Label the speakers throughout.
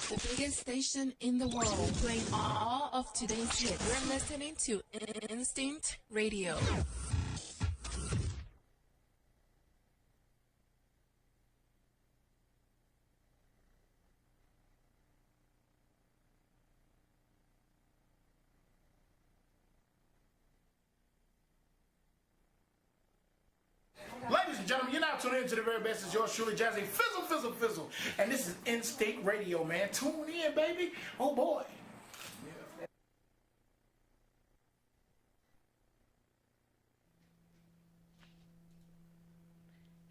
Speaker 1: the biggest station in the world, playing all of today's hits. You're listening to Instinct Radio.
Speaker 2: Ladies and gentlemen, you're now tuning into the very best. It's yours truly, Jazzy Fizzle, Fizzle, Fizzle. And this is Instinct Radio, man. Tune in, baby. Oh, boy.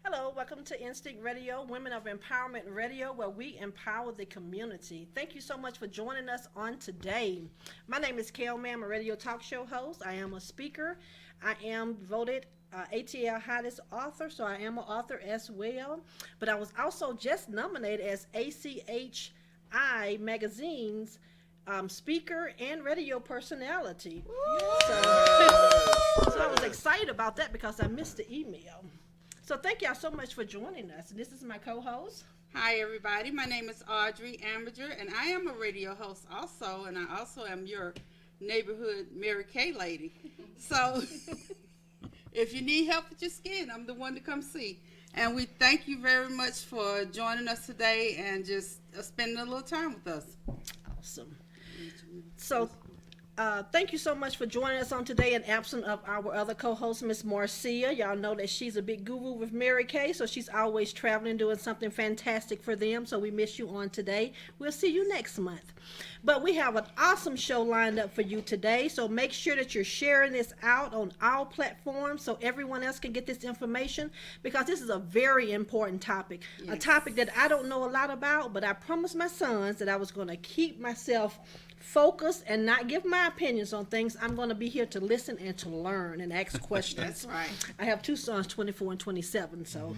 Speaker 3: Hello, welcome to Instinct Radio, Women of Empowerment Radio, where we empower the community. Thank you so much for joining us on today. My name is Kayl, I'm a radio talk show host. I am a speaker. I am voted ATL hottest author, so I am an author as well. But I was also just nominated as ACHI Magazine's speaker and radio personality. So I was excited about that because I missed the email. So thank y'all so much for joining us. And this is my co-host.
Speaker 4: Hi, everybody. My name is Audrey Amager, and I am a radio host also, and I also am your neighborhood Mary Kay lady. So if you need help with your skin, I'm the one to come see. And we thank you very much for joining us today and just spending a little time with us.
Speaker 3: Awesome. So thank you so much for joining us on today in absence of our other co-host, Miss Marcia. Y'all know that she's a big guru with Mary Kay, so she's always traveling, doing something fantastic for them. So we miss you on today. We'll see you next month. But we have an awesome show lined up for you today, so make sure that you're sharing this out on all platforms so everyone else can get this information, because this is a very important topic, yes. A topic that I don't know a lot about, but I promised my sons that I was going to keep myself focused and not give my opinions on things. I'm going to be here to listen and to learn and ask questions.
Speaker 4: That's right.
Speaker 3: I have two sons, 24 and 27, so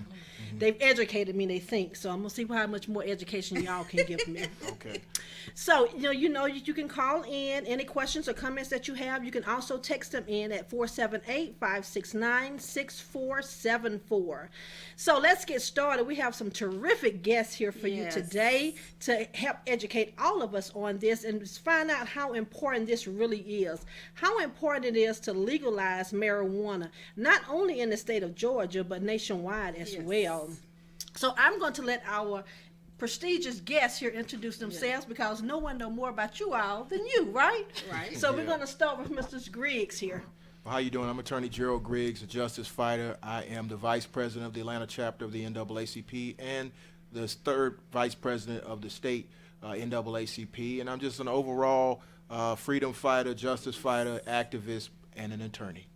Speaker 3: they've educated me, they think. So I'm going to see how much more education y'all can give me.
Speaker 2: Okay.
Speaker 3: So, you can call in any questions or comments that you have. You can also text them in at 478-569-6474. So let's get started. We have some terrific guests here for you today to help educate all of us on this and find out how important this really is. How important it is to legalize marijuana, not only in the state of Georgia, but nationwide as well. So I'm going to let our prestigious guests here introduce themselves because no one knows more about you all than you, right?
Speaker 4: Right.
Speaker 3: So we're going to start with Mr. Griggs here.
Speaker 5: Well, how you doing? I'm Attorney Gerald Griggs, a justice fighter. I am the vice president of the Atlanta chapter of the NAACP and the third vice president of the state NAACP, and I'm just an overall freedom fighter, justice fighter, activist, and an attorney.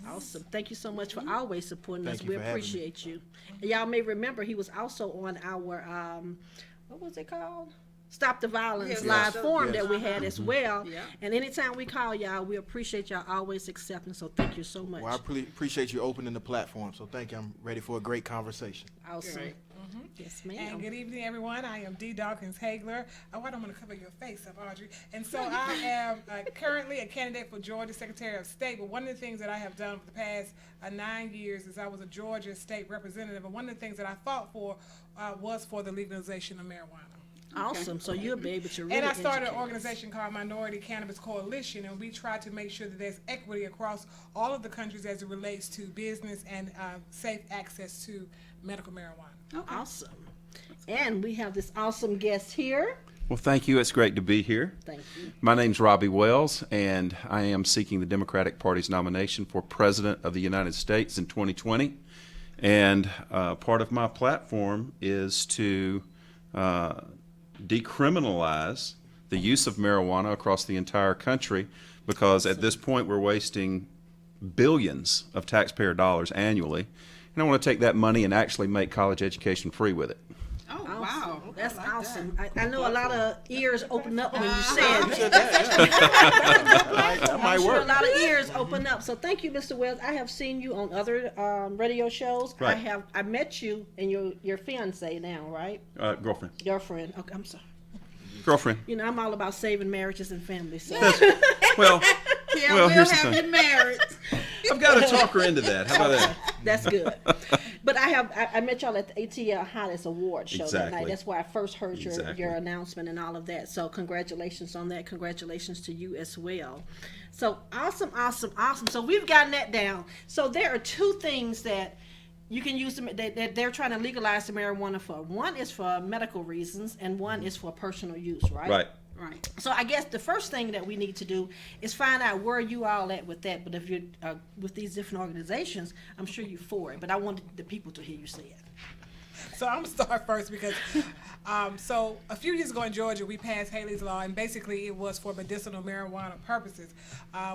Speaker 3: Awesome. Thank you so much for always supporting us.
Speaker 5: You
Speaker 3: We
Speaker 5: for
Speaker 3: appreciate you. And y'all may remember he was also on our, what was it called? Stop the Violence live forum that we had as well. Yeah. And anytime we call y'all, we appreciate y'all always accepting. So thank you so much.
Speaker 5: Well, I appreciate you opening the platform. So thank you. I'm ready for a great conversation.
Speaker 3: Awesome.
Speaker 4: Great.
Speaker 3: Yes, ma'am.
Speaker 6: And good evening, everyone. I am Dee Dawkins Hagler. Oh, I don't want to cover your face up, Audrey. And so I am currently a candidate for Georgia Secretary of State. But one of the things that I have done for the past 9 years is I was a Georgia state representative. And one of the things that I fought for was for the legalization of marijuana.
Speaker 3: Awesome. So you'll be able to really
Speaker 6: And I started
Speaker 3: educate
Speaker 6: an organization called Minority Cannabis Coalition, and we try to make sure that there's equity across all of the countries as it relates to business and safe access to medical marijuana.
Speaker 3: Okay. Awesome. And we have this awesome guest here.
Speaker 7: Well, thank you. It's great to be here.
Speaker 3: Thank you.
Speaker 7: My name's Robbie Wells, and I am seeking the Democratic Party's nomination for President of the United States in 2020. And part of my platform is to decriminalize the use of marijuana across the entire country, because at this point we're wasting billions of taxpayer dollars annually. And I want to take that money and actually make college education free with it.
Speaker 4: Oh,
Speaker 3: Awesome.
Speaker 4: wow.
Speaker 3: That's
Speaker 4: like
Speaker 3: awesome.
Speaker 4: That.
Speaker 3: I know a lot of ears opened up when you said that.
Speaker 5: That might
Speaker 3: I'm sure
Speaker 5: work.
Speaker 3: a lot of ears open up. So thank you, Mr. Wells. I have seen you on other radio shows.
Speaker 7: Right.
Speaker 3: I met you and your fiance now, right?
Speaker 7: Girlfriend.
Speaker 3: Girlfriend. Okay, I'm sorry.
Speaker 7: Girlfriend.
Speaker 3: You know, I'm all about saving marriages and families. So.
Speaker 7: Well,
Speaker 4: Yeah,
Speaker 7: well,
Speaker 4: we'll
Speaker 7: here's the
Speaker 4: have
Speaker 7: thing.
Speaker 4: you married.
Speaker 7: I've got to talk her into that. How about that?
Speaker 3: That's good. But I met y'all at the ATL Hottest Award show that
Speaker 7: Exactly.
Speaker 3: night. That's where I first heard
Speaker 7: Exactly.
Speaker 3: your announcement and all of that. So congratulations on that. Congratulations to you as well. So awesome. So we've gotten that down. So there are two things that you can use them that they're trying to legalize the marijuana for. One is for medical reasons, and one is for personal use, right?
Speaker 7: Right.
Speaker 4: Right.
Speaker 3: So I guess the first thing that we need to do is find out where you all at with that. But if you're with these different organizations, I'm sure you're for it. But I wanted the people to hear you say it.
Speaker 6: So I'm gonna start first because, so a few years ago in Georgia, we passed Haley's Law, and basically it was for medicinal marijuana purposes.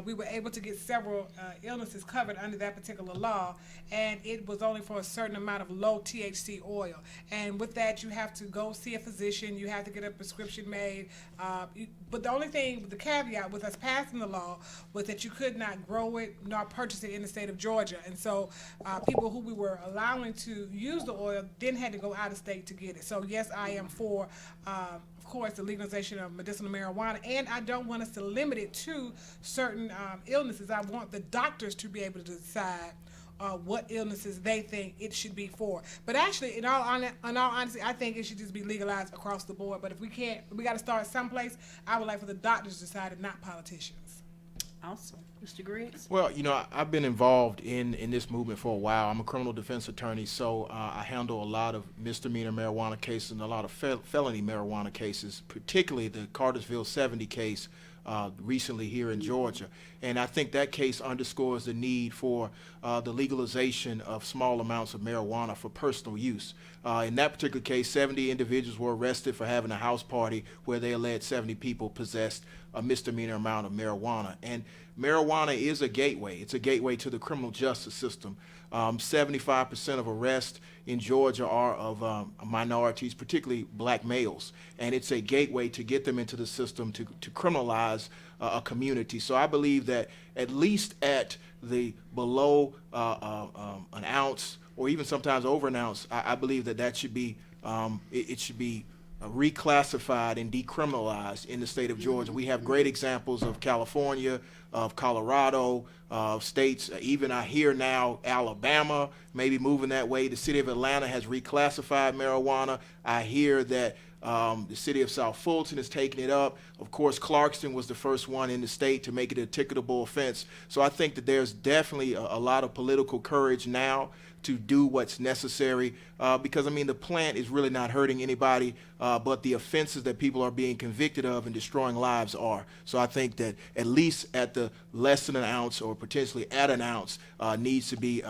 Speaker 6: We were able to get several illnesses covered under that particular law, and it was only for a certain amount of low THC oil. And with that, you have to go see a physician, you have to get a prescription made. But the only thing, the caveat with us passing the law was that you could not grow it nor purchase it in the state of Georgia. And so people who we were allowing to use the oil then had to go out of state to get it. So yes, I am for, of course, the legalization of medicinal marijuana, and I don't want us to limit it to certain illnesses. I want the doctors to be able to decide what illnesses they think it should be for. But actually, in all honesty, I think it should just be legalized across the board. But if we can't, we got to start someplace. I would like for the doctors to decide, and not politicians.
Speaker 3: Awesome. Mr. Griggs?
Speaker 5: Well, I've been involved in this movement for a while. I'm a criminal defense attorney, so I handle a lot of misdemeanor marijuana cases and a lot of felony marijuana cases, particularly the Cartersville 70 case recently here in Georgia. And I think that case underscores the need for the legalization of small amounts of marijuana for personal use. In that particular case, 70 individuals were arrested for having a house party where they alleged 70 people possessed a misdemeanor amount of marijuana. And marijuana is a gateway. It's a gateway to the criminal justice system. 75% of arrests in Georgia are of minorities, particularly black males. And it's a gateway to get them into the system to criminalize a community. So I believe that at least at the below an ounce or even sometimes over an ounce, I believe that should be, it should be reclassified and decriminalized in the state of Georgia. We have great examples of California, of Colorado, states, even I hear now Alabama maybe moving that way. The city of Atlanta has reclassified marijuana. I hear that the city of South Fulton is taking it up. Of course, Clarkston was the first one in the state to make it a ticketable offense. So I think that there's definitely a lot of political courage now to do what's necessary because, the plant is really not hurting anybody, but the offenses that people are being convicted of and destroying lives are. So I think that at least at the less than an ounce or potentially at an ounce needs to be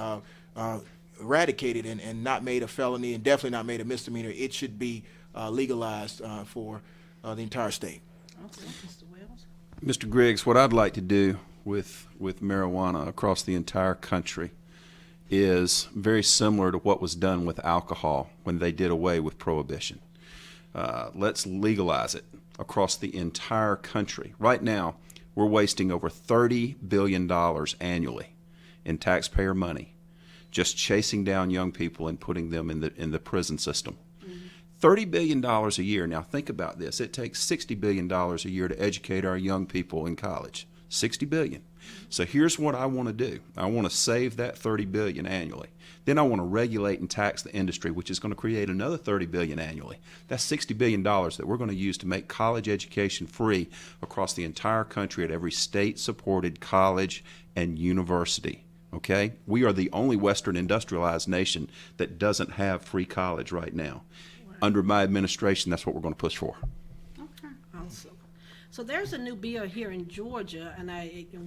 Speaker 5: eradicated and not made a felony and definitely not made a misdemeanor. It should be legalized for the entire state.
Speaker 3: Okay, Mr. Wells?
Speaker 7: Mr. Griggs, what I'd like to do with marijuana across the entire country is very similar to what was done with alcohol when they did away with prohibition. Let's legalize it across the entire country. Right now, we're wasting over $30 billion annually in taxpayer money just chasing down young people and putting them in the prison system. $30 billion a year. Now think about this. It takes $60 billion a year to educate our young people in college. $60 billion. So here's what I want to do. I want to save that $30 billion annually. Then I want to regulate and tax the industry, which is going to create another $30 billion annually. That's $60 billion that we're going to use to make college education free across the entire country at every state-supported college and university. Okay? We are the only Western industrialized nation that doesn't have free college right now. Wow. Under my administration, that's what we're going to push for.
Speaker 3: Okay. Awesome. So there's a new bill here in Georgia, and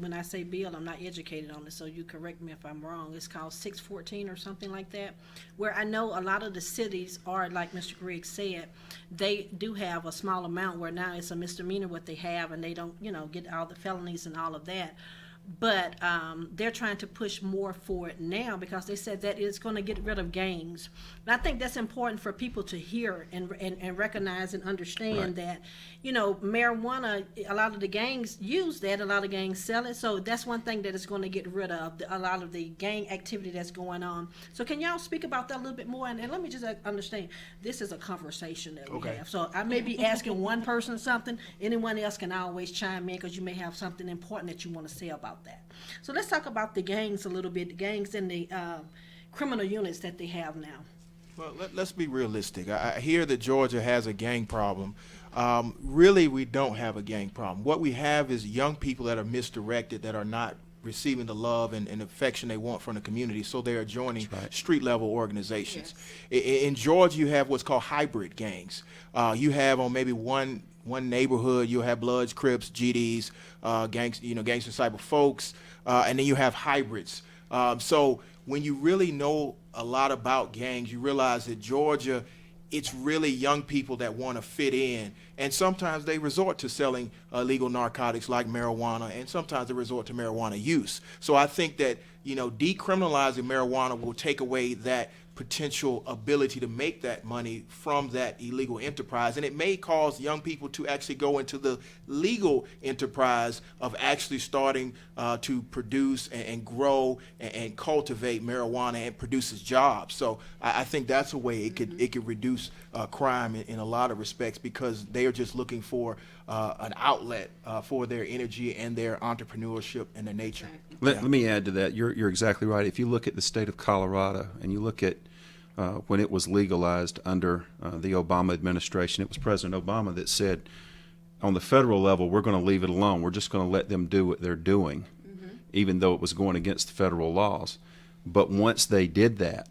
Speaker 3: when I say bill, I'm not educated on it, so you correct me if I'm wrong. It's called 614 or something like that, where I know a lot of the cities are, like Mr. Griggs said, they do have a small amount where now it's a misdemeanor what they have, and they don't, get all the felonies and all of that. But they're trying to push more for it now because they said that it's going to get rid of gangs. And I think that's important for people to hear and recognize and understand that, marijuana, a lot of the gangs use that, a lot of gangs sell it. So that's one thing that it's going to get rid of, a lot of the gang activity that's going on. So can y'all speak about that a little bit more? And let me just understand, this is a conversation that we have. So I may be asking one person something, anyone else can always chime in because you may have something important that you want to say about that. So let's talk about the gangs a little bit, the gangs and the criminal units that they have now?
Speaker 5: Well, let's be realistic. I hear that Georgia has a gang problem. Really, we don't have a gang problem. What we have is young people that are misdirected, that are not receiving the love and affection they want from the community, so they are joining street-level organizations. In Georgia, you have what's called hybrid gangs. You have on maybe one neighborhood, you'll have Bloods, Crips, GDs, gangs, gangster cyber folks, and then you have hybrids. So when you really know a lot about gangs, you realize that Georgia, it's really young people that want to fit in, and sometimes they resort to selling illegal narcotics like marijuana, and sometimes they resort to marijuana use. So I think that decriminalizing marijuana will take away that potential ability to make that money from that illegal enterprise, and it may cause young people to actually go into the legal enterprise of actually starting to produce and grow and cultivate marijuana, and produces jobs. So I think that's a way it could reduce crime in a lot of respects, because they are just looking for an outlet for their energy and their entrepreneurship and their nature.
Speaker 7: Let me add to that. You're exactly right. If you look at the state of Colorado and you look at when it was legalized under the Obama administration, it was President Obama that said, on the federal level, we're going to leave it alone. We're just going to let them do what they're doing, even though it was going against the federal laws. But once they did that,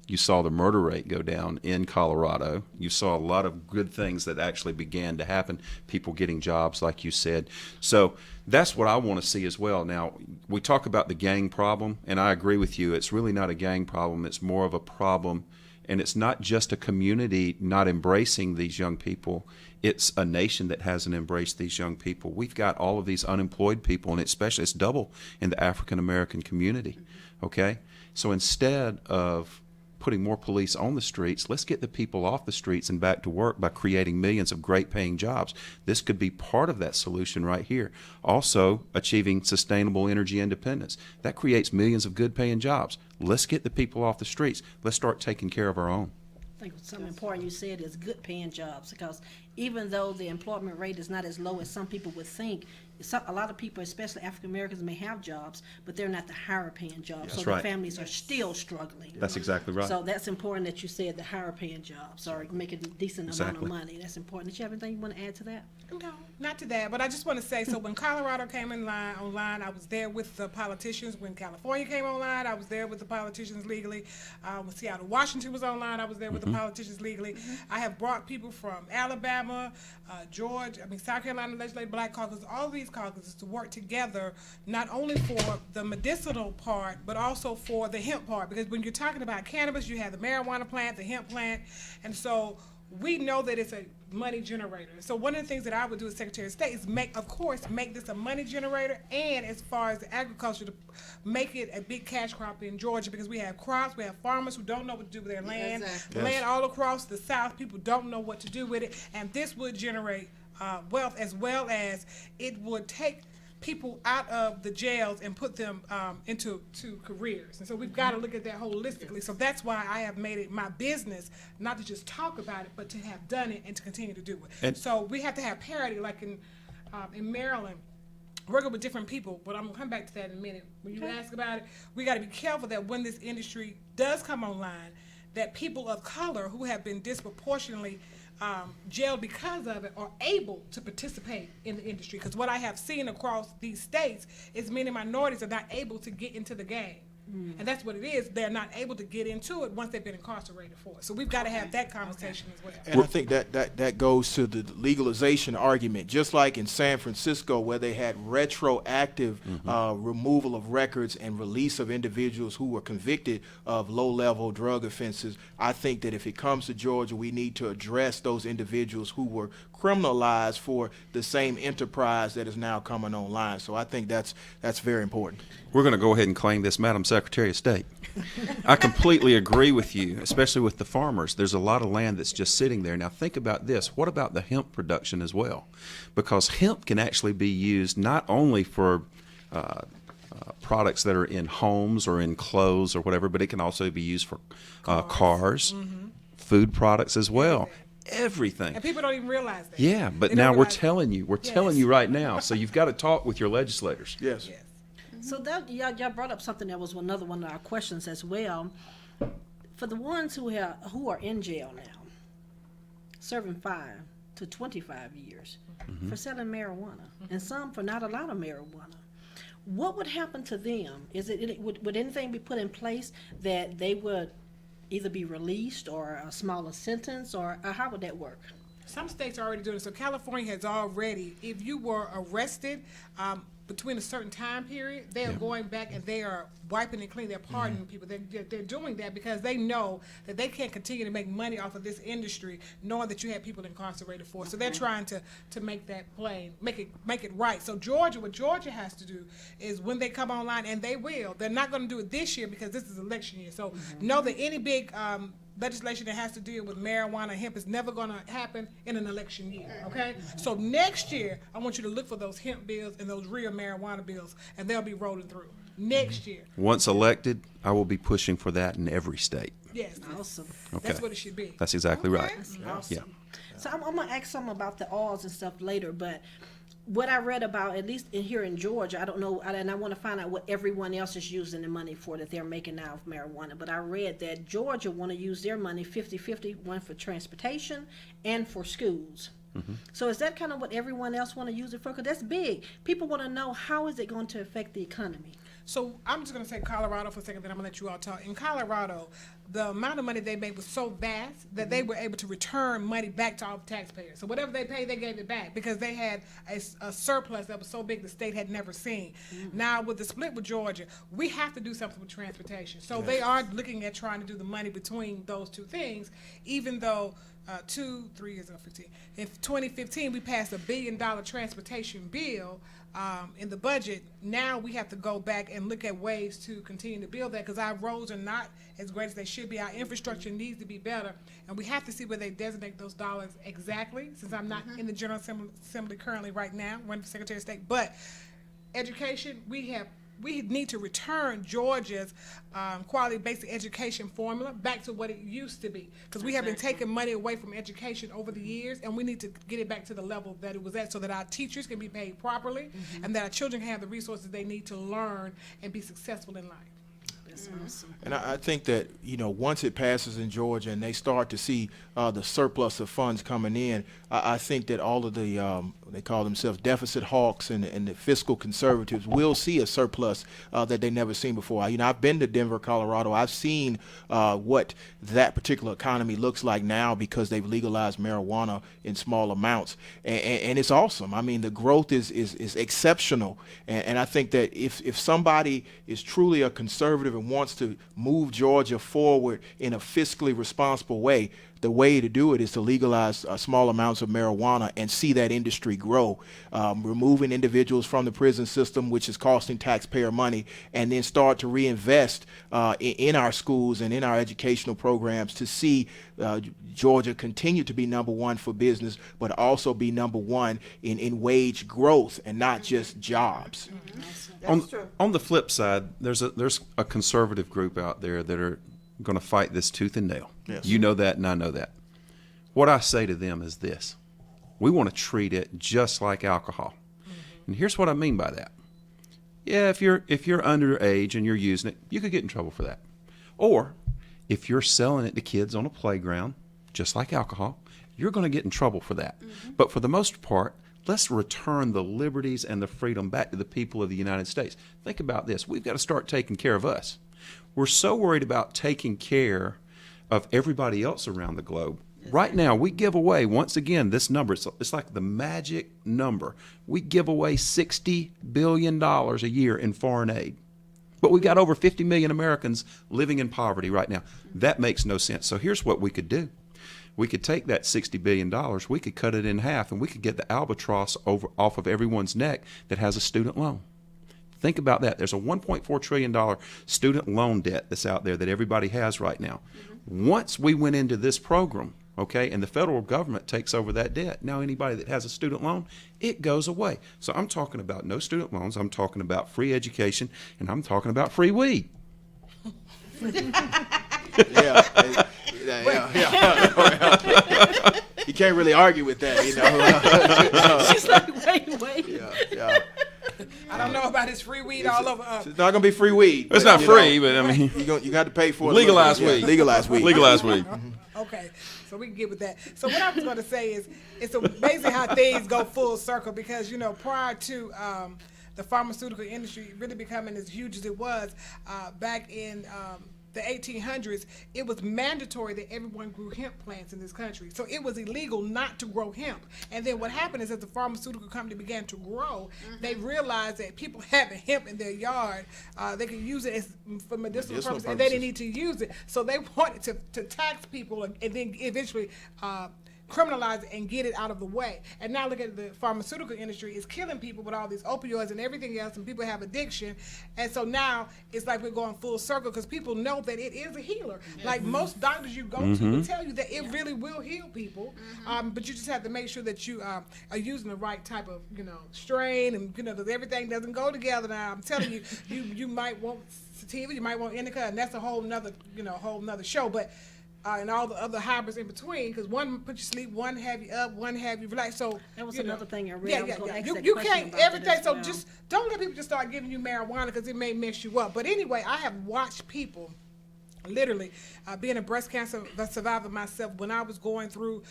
Speaker 7: you saw the murder rate go down in Colorado. You saw a lot of good things that actually began to happen, people getting jobs, like you said. So that's what I want to see as well. Now, we talk about the gang problem, and I agree with you. It's really not a gang problem. It's more of a problem, and it's not just a community not embracing these young people. It's a nation that hasn't embraced these young people. We've got all of these unemployed people, and especially it's double in the African-American community, okay? So instead of putting more police on the streets, let's get the people off the streets and back to work by creating millions of great paying jobs. This could be part of that solution right here. Also, achieving sustainable energy independence. That creates millions of good paying jobs. Let's get the people off the streets. Let's start taking care of our own.
Speaker 3: I think something important you said is good paying jobs, because even though the employment rate is not as low as some people would think, a lot of people, especially African Americans, may have jobs, but they're not the higher paying jobs.
Speaker 7: That's
Speaker 3: so
Speaker 7: right.
Speaker 3: the families are still struggling.
Speaker 7: That's exactly right.
Speaker 3: So that's important that you said the higher paying jobs or making a decent amount of money. That's important. Did you have anything you want to add to that?
Speaker 6: No, not to that, but I just want to say, so when Colorado came online, I was there with the politicians. When California came online, I was there with the politicians legally. When Seattle, Washington was online, I was there with the politicians legally. I have brought people from Alabama, Georgia, South Carolina Legislative Black Caucus, all of these caucuses to work together, not only for the medicinal part, but also for the hemp part. Because when you're talking about cannabis, you have the marijuana plant, the hemp plant, and so we know that it's a money generator. So one of the things that I would do as Secretary of State is make this a money generator, and as far as the agriculture, to make it a big cash crop in Georgia, because we have crops, we have farmers who don't know what to do with their land.
Speaker 4: Exactly.
Speaker 6: Land all across the South, people don't know what to do with it, and this would generate wealth, as well as it would take people out of the jails and put them into careers. And so we've got to look at that holistically. So that's why I have made it my business not to just talk about it, but to have done it and to continue to do it.
Speaker 7: And
Speaker 6: so we have to have parity, like in Maryland, working with different people, but I'm going to come back to that in a minute. When you ask about it, we got to be careful that when this industry does come online, that people of color who have been disproportionately jailed because of it are able to participate in the industry. Because what I have seen across these states is many minorities are not able to get into the game. And that's what it is. They're not able to get into it once they've been incarcerated for it. So we've got to have that conversation as well.
Speaker 5: And I think that goes to the legalization argument. Just like in San Francisco, where they had retroactive removal of records and release of individuals who were convicted of low-level drug offenses, I think that if it comes to Georgia, we need to address those individuals who were criminalized for the same enterprise that is now coming online. So I think that's very important.
Speaker 7: We're going to go ahead and claim this, Madam Secretary of State. I completely agree with you, especially with the farmers. There's a lot of land that's just sitting there. Now think about this. What about the hemp production as well? Because hemp can actually be used not only for products that are in homes or in clothes or whatever, but it can also be used for cars, food products as well. Everything.
Speaker 6: And people don't even realize that.
Speaker 7: Yeah, but now we're telling you right now. So you've got to talk with your legislators.
Speaker 5: Yes.
Speaker 3: So that y'all brought up something that was another one of our questions as well. for the ones who are in jail now, serving 5 to 25 years for selling marijuana, and some for not a lot of marijuana, what would happen to them? Would anything be put in place that they would either be released or a smaller sentence, or how would that work?
Speaker 6: Some states are already doing it. So California has already, if you were arrested between a certain time period, they are going back and they are wiping and cleaning. They're pardoning people. They're doing that because they know that they can't continue to make money off of this industry, knowing that you have people incarcerated for. So they're trying to make that plain, make it right. So what Georgia has to do is when they come online, and they will, they're not going to do it this year because this is election year. So know that any big legislation that has to deal with marijuana and hemp is never going to happen in an election year, okay? So next year, I want you to look for those hemp bills and those real marijuana bills, and they'll be rolling through next year.
Speaker 7: Once elected, I will be pushing for that in every state.
Speaker 6: Yes.
Speaker 3: Awesome.
Speaker 7: Okay.
Speaker 6: That's what it should be.
Speaker 7: That's exactly right.
Speaker 3: That's awesome.
Speaker 7: Yeah.
Speaker 3: So I'm going to ask something about the oils and stuff later, but what I read about, at least here in Georgia, I don't know, and I want to find out what everyone else is using the money for that they're making now of marijuana, but I read that Georgia want to use their money 50-50, one for transportation and for schools. So is that kind of what everyone else want to use it for? Because that's big. People want to know, how is it going to affect the economy?
Speaker 6: So I'm just going to say Colorado for a second, then I'm going to let you all talk. In Colorado, the amount of money they made was so vast that they were able to return money back to all the taxpayers. So whatever they paid, they gave it back because they had a surplus that was so big the state had never seen. Now with the split with Georgia, we have to do something with transportation. So they are looking at trying to do the money between those two things, even though 3 years ago, 15. In 2015, we passed $1 billion transportation bill in the budget. Now we have to go back and look at ways to continue to build that because our roads are not as great as they should be. Our infrastructure needs to be better, and we have to see where they designate those dollars exactly, since I'm not in the General Assembly currently right now, running for Secretary of State. But education, we need to return Georgia's quality basic education formula back to what it used to be, because we have been taking money away from education over the years, and we need to get it back to the level that it was at so that our teachers can be paid properly and that our children can have the resources they need to learn and be successful in life.
Speaker 3: That's awesome.
Speaker 5: And I think that, once it passes in Georgia and they start to see the surplus of funds coming in, I think that all of the, they call themselves deficit hawks and the fiscal conservatives will see a surplus that they never seen before. I've been to Denver, Colorado. I've seen what that particular economy looks like now because they've legalized marijuana in small amounts. And it's awesome. I mean, the growth is exceptional. And I think that if somebody is truly a conservative and wants to move Georgia forward in a fiscally responsible way, the way to do it is to legalize small amounts of marijuana and see that industry grow, removing individuals from the prison system, which is costing taxpayer money, and then start to reinvest in our schools and in our educational programs to see Georgia continue to be #1 for business, but also be #1 in wage growth and not just jobs.
Speaker 7: On the flip side, there's a conservative group out there that are going to fight this tooth and nail.
Speaker 5: Yes.
Speaker 7: You know that, and I know that. What I say to them is this: we want to treat it just like alcohol. And here's what I mean by that. Yeah, if you're underage and you're using it, you could get in trouble for that. Or if you're selling it to kids on a playground, just like alcohol, you're going to get in trouble for that. But for the most part, let's return the liberties and the freedom back to the people of the United States. Think about this. We've got to start taking care of us. We're so worried about taking care of everybody else around the globe. Right now, we give away, once again, this number, it's like the magic number. We give away $60 billion a year in foreign aid. But we've got over 50 million Americans living in poverty right now. That makes no sense. So here's what we could do. We could take that $60 billion, we could cut it in half, and we could get the albatross off of everyone's neck that has a student loan. Think about that. There's a $1.4 trillion student loan debt that's out there that everybody has right now. Once we went into this program, okay, and the federal government takes over that debt, now anybody that has a student loan, it goes away. So I'm talking about no student loans, I'm talking about free education, and I'm talking about free weed.
Speaker 5: Yeah. You can't really argue with that,
Speaker 3: She's like, wait.
Speaker 5: Yeah.
Speaker 6: I don't know about this free weed all over.
Speaker 5: It's not gonna be free weed.
Speaker 7: It's
Speaker 5: but,
Speaker 7: not
Speaker 5: you
Speaker 7: free,
Speaker 5: know,
Speaker 7: but I mean,
Speaker 5: you got to pay for it.
Speaker 7: Legalized
Speaker 5: Yeah,
Speaker 7: weed.
Speaker 5: Legalized weed.
Speaker 7: legalized weed.
Speaker 6: Okay, so we can get with that. So what I was going to say is, it's amazing how things go full circle because, you know, prior to the pharmaceutical industry really becoming as huge as it was back in the 1800s, it was mandatory that everyone grew hemp plants in this country. So it was illegal not to grow hemp. And then what happened is as the pharmaceutical company began to grow, they realized that people having hemp in their yard, they could use it for medicinal purposes, and they didn't need to use it. So they wanted to tax people and then eventually criminalize it and get it out of the way. And now look at the pharmaceutical industry is killing people with all these opioids and everything else, and people have addiction. And so now it's like we're going full circle because people know that it is a healer. Like most doctors you go to will tell you that it really will heal people, but you just have to make sure that you are using the right type of, you know, strain, and, you know, that everything doesn't go together. Now I'm telling you, you might want sativa, you might want indica, and that's a whole nother, you know, whole nother show. But and all the other hybrids in between, because one put you sleep, one have you up, one have you relax. So
Speaker 3: That was
Speaker 6: you
Speaker 3: another
Speaker 6: know,
Speaker 3: thing I read.
Speaker 6: Yeah,
Speaker 3: I was
Speaker 6: yeah,
Speaker 3: gonna
Speaker 6: yeah.
Speaker 3: ask
Speaker 6: You,
Speaker 3: that
Speaker 6: you
Speaker 3: question
Speaker 6: can't
Speaker 3: about that
Speaker 6: everything.
Speaker 3: as
Speaker 6: So
Speaker 3: well.
Speaker 6: just don't let people just start giving you marijuana because it may mess you up. But anyway, I have watched people. Literally, being a breast cancer survivor myself, when I was going through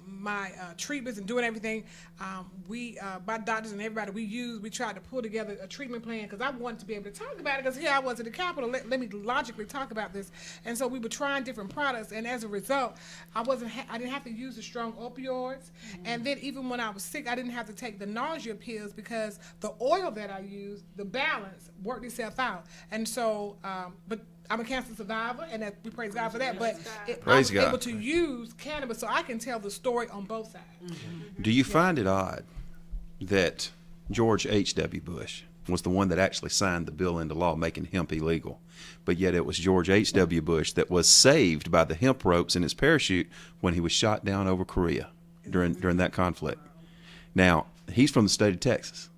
Speaker 6: my treatments and doing everything, my doctors and everybody, we tried to pull together a treatment plan because I wanted to be able to talk about it because here I was at the Capitol. Let me logically talk about this. And so we were trying different products, and as a result, I didn't have to use the strong opioids. And then even when I was sick, I didn't have to take the nausea pills because the oil that I used, the balance, worked itself out. And so, but I'm a cancer survivor, and we praise God for that. But I was able to use cannabis, so I can tell the story on both sides.
Speaker 7: Do you find it odd that George H.W. Bush was the one that actually signed the bill into law making hemp illegal, but yet it was George H.W. Bush that was saved by the hemp ropes in his parachute when he was shot down over Korea during that conflict? Now, he's from the state of Texas,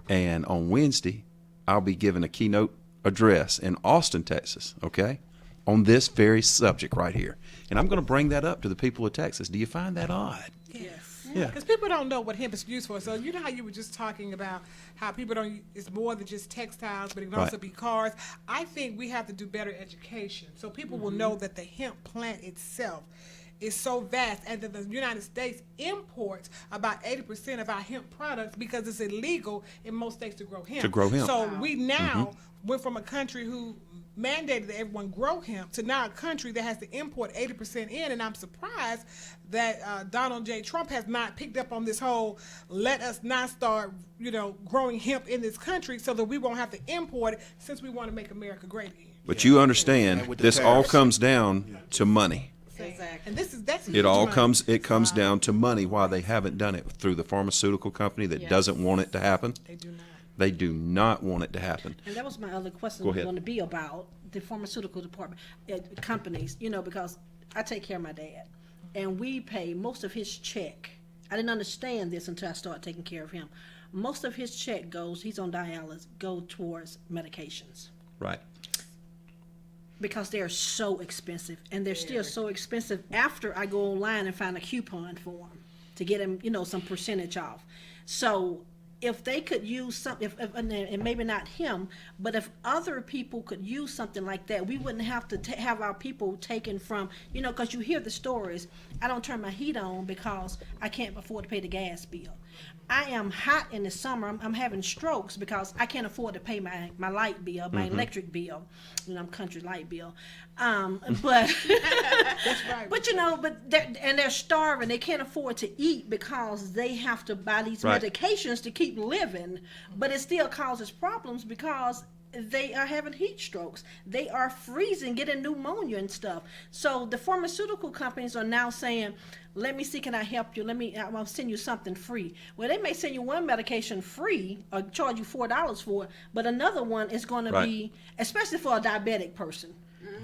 Speaker 7: and on Wednesday, I'll be giving a keynote address in Austin, Texas, okay, on this very subject right here. And I'm going to bring that up to the people of Texas. Do you find that odd?
Speaker 6: Yes.
Speaker 7: Yeah.
Speaker 6: Because people don't know what hemp is used for. So you know how you were just talking about how people don't, it's more than just textiles, but it can also be cars. I think we have to do better education so people will know that the hemp plant itself is so vast, and that the United States imports about 80% of our hemp products because it's illegal in most states to grow hemp. So we now went from a country who mandated that everyone grow hemp to now a country that has to import 80% in, and I'm surprised that Donald J. Trump has not picked up on this whole let us not start, you know, growing hemp in this country so that we won't have to import it since we want to make America great again.
Speaker 7: But you understand, this all comes down to money.
Speaker 6: Exactly. And that's
Speaker 7: It all comes down to money. Why they haven't done it through the pharmaceutical company that doesn't want it to happen.
Speaker 6: They do not.
Speaker 7: They do not want it to happen.
Speaker 3: And that was my other question
Speaker 7: Go ahead.
Speaker 3: going to be about the pharmaceutical department, companies, you know, because I take care of my dad, and we pay most of his check. I didn't understand this until I started taking care of him. Most of his check he's on dialysis, go towards medications.
Speaker 7: Right.
Speaker 3: Because they're so expensive, and they're still so expensive after I go online and find a coupon for them to get them, you know, some percentage off. So if they could use something, and maybe not him, but if other people could use something like that, we wouldn't have to have our people taken from, you know, because you hear the stories. I don't turn my heat on because I can't afford to pay the gas bill. I am hot in the summer. I'm having strokes because I can't afford to pay my light bill, my electric bill. You know, I'm country light bill. But but you know, they're starving. They can't afford to eat because they have to buy these medications to keep living. But it still causes problems because they are having heat strokes. They are freezing, getting pneumonia and stuff. So the pharmaceutical companies are now saying, let me see, can I help you? I'll send you something free. Well, they may send you one medication free or charge you $4 for it, but another one is going to be, especially for a diabetic person.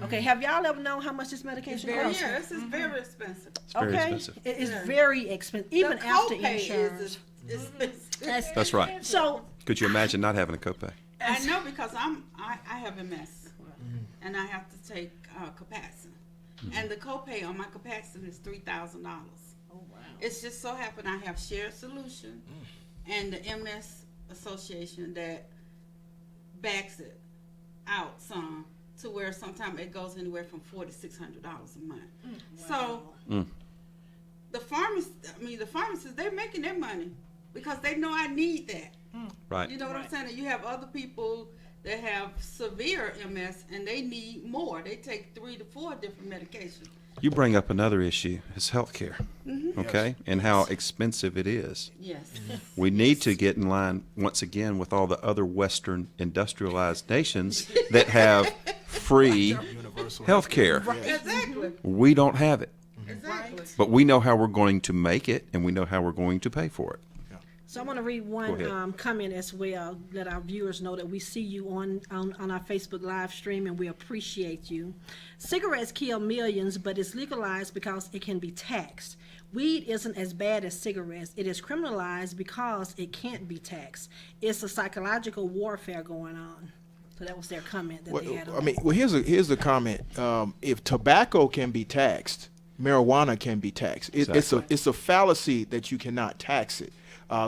Speaker 3: Okay, have y'all ever known how much this medication costs?
Speaker 4: Yeah, this is very expensive.
Speaker 7: It's very expensive.
Speaker 3: It is very expensive, even
Speaker 4: The
Speaker 3: after
Speaker 4: copay
Speaker 3: insurance.
Speaker 4: is expensive.
Speaker 7: That's right.
Speaker 3: So
Speaker 7: Could you imagine not having a copay?
Speaker 4: I know because I have MS and I have to take Capacin, and the copay on my Capacin is $3,000. Oh wow! It's just so happened I have shared solution, and the MS association that backs it out some to where sometimes it goes anywhere from $400 to $600 a month. So the pharmacists, they're making their money because they know I need that.
Speaker 7: Right.
Speaker 4: You know what I'm saying? And you have other people that have severe MS and they need more. They take 3 to 4 different medications.
Speaker 7: You bring up another issue, is healthcare, okay, and how expensive it is.
Speaker 4: Yes.
Speaker 7: We need to get in line once again with all the other Western industrialized nations that have free health care.
Speaker 4: Exactly.
Speaker 7: We don't have it,
Speaker 4: Exactly.
Speaker 7: but we know how we're going to make it, and we know how we're going to pay for it.
Speaker 3: So I want to read
Speaker 7: Go
Speaker 3: one
Speaker 7: ahead.
Speaker 3: comment as well, let our viewers know that we see you on our Facebook live stream and we appreciate you. Cigarettes kill millions, but it's legalized because it can be taxed. Weed isn't as bad as cigarettes. It is criminalized because it can't be taxed. It's a psychological warfare going on. So that was their comment that they had on
Speaker 5: Here's a comment. If tobacco can be taxed, marijuana can be taxed. It's a fallacy that you cannot tax it.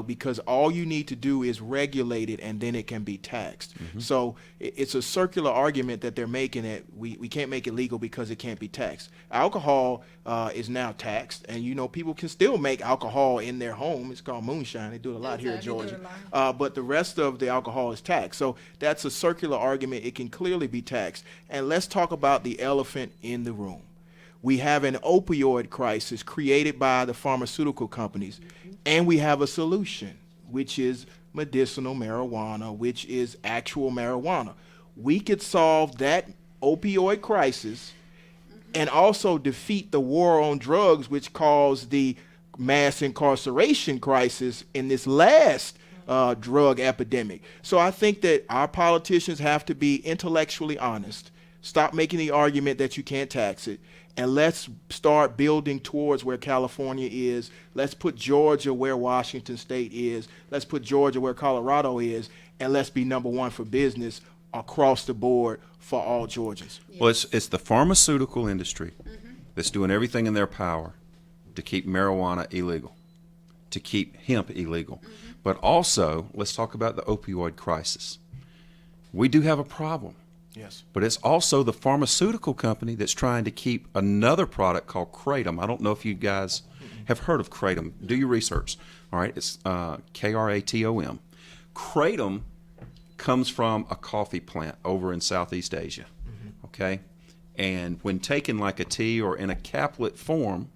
Speaker 5: Because all you need to do is regulate it and then it can be taxed. So it's a circular argument that they're making that we can't make it legal because it can't be taxed. Alcohol is now taxed, and people can still make alcohol in their home. It's called moonshine. They do it a lot here in Georgia. But the rest of the alcohol is taxed. So that's a circular argument. It can clearly be taxed. And let's talk about the elephant in the room. We have an opioid crisis created by the pharmaceutical companies, and we have a solution, which is medicinal marijuana, which is actual marijuana. We could solve that opioid crisis and also defeat the war on drugs, which caused the mass incarceration crisis in this last drug epidemic. So I think that our politicians have to be intellectually honest, stop making the argument that you can't tax it, and let's start building towards where California is. Let's put Georgia where Washington State is. Let's put Georgia where Colorado is, and let's be number one for business across the board for all Georgians.
Speaker 7: Well, it's the pharmaceutical industry that's doing everything in their power to keep marijuana illegal, to keep hemp illegal. But also, let's talk about the opioid crisis. We do have a problem.
Speaker 5: Yes.
Speaker 7: But it's also the pharmaceutical company that's trying to keep another product called Kratom. I don't know if you guys have heard of Kratom. Do your research. All right, it's Kratom. Kratom comes from a coffee plant over in Southeast Asia. Okay? And when taken like a tea or in a caplet form,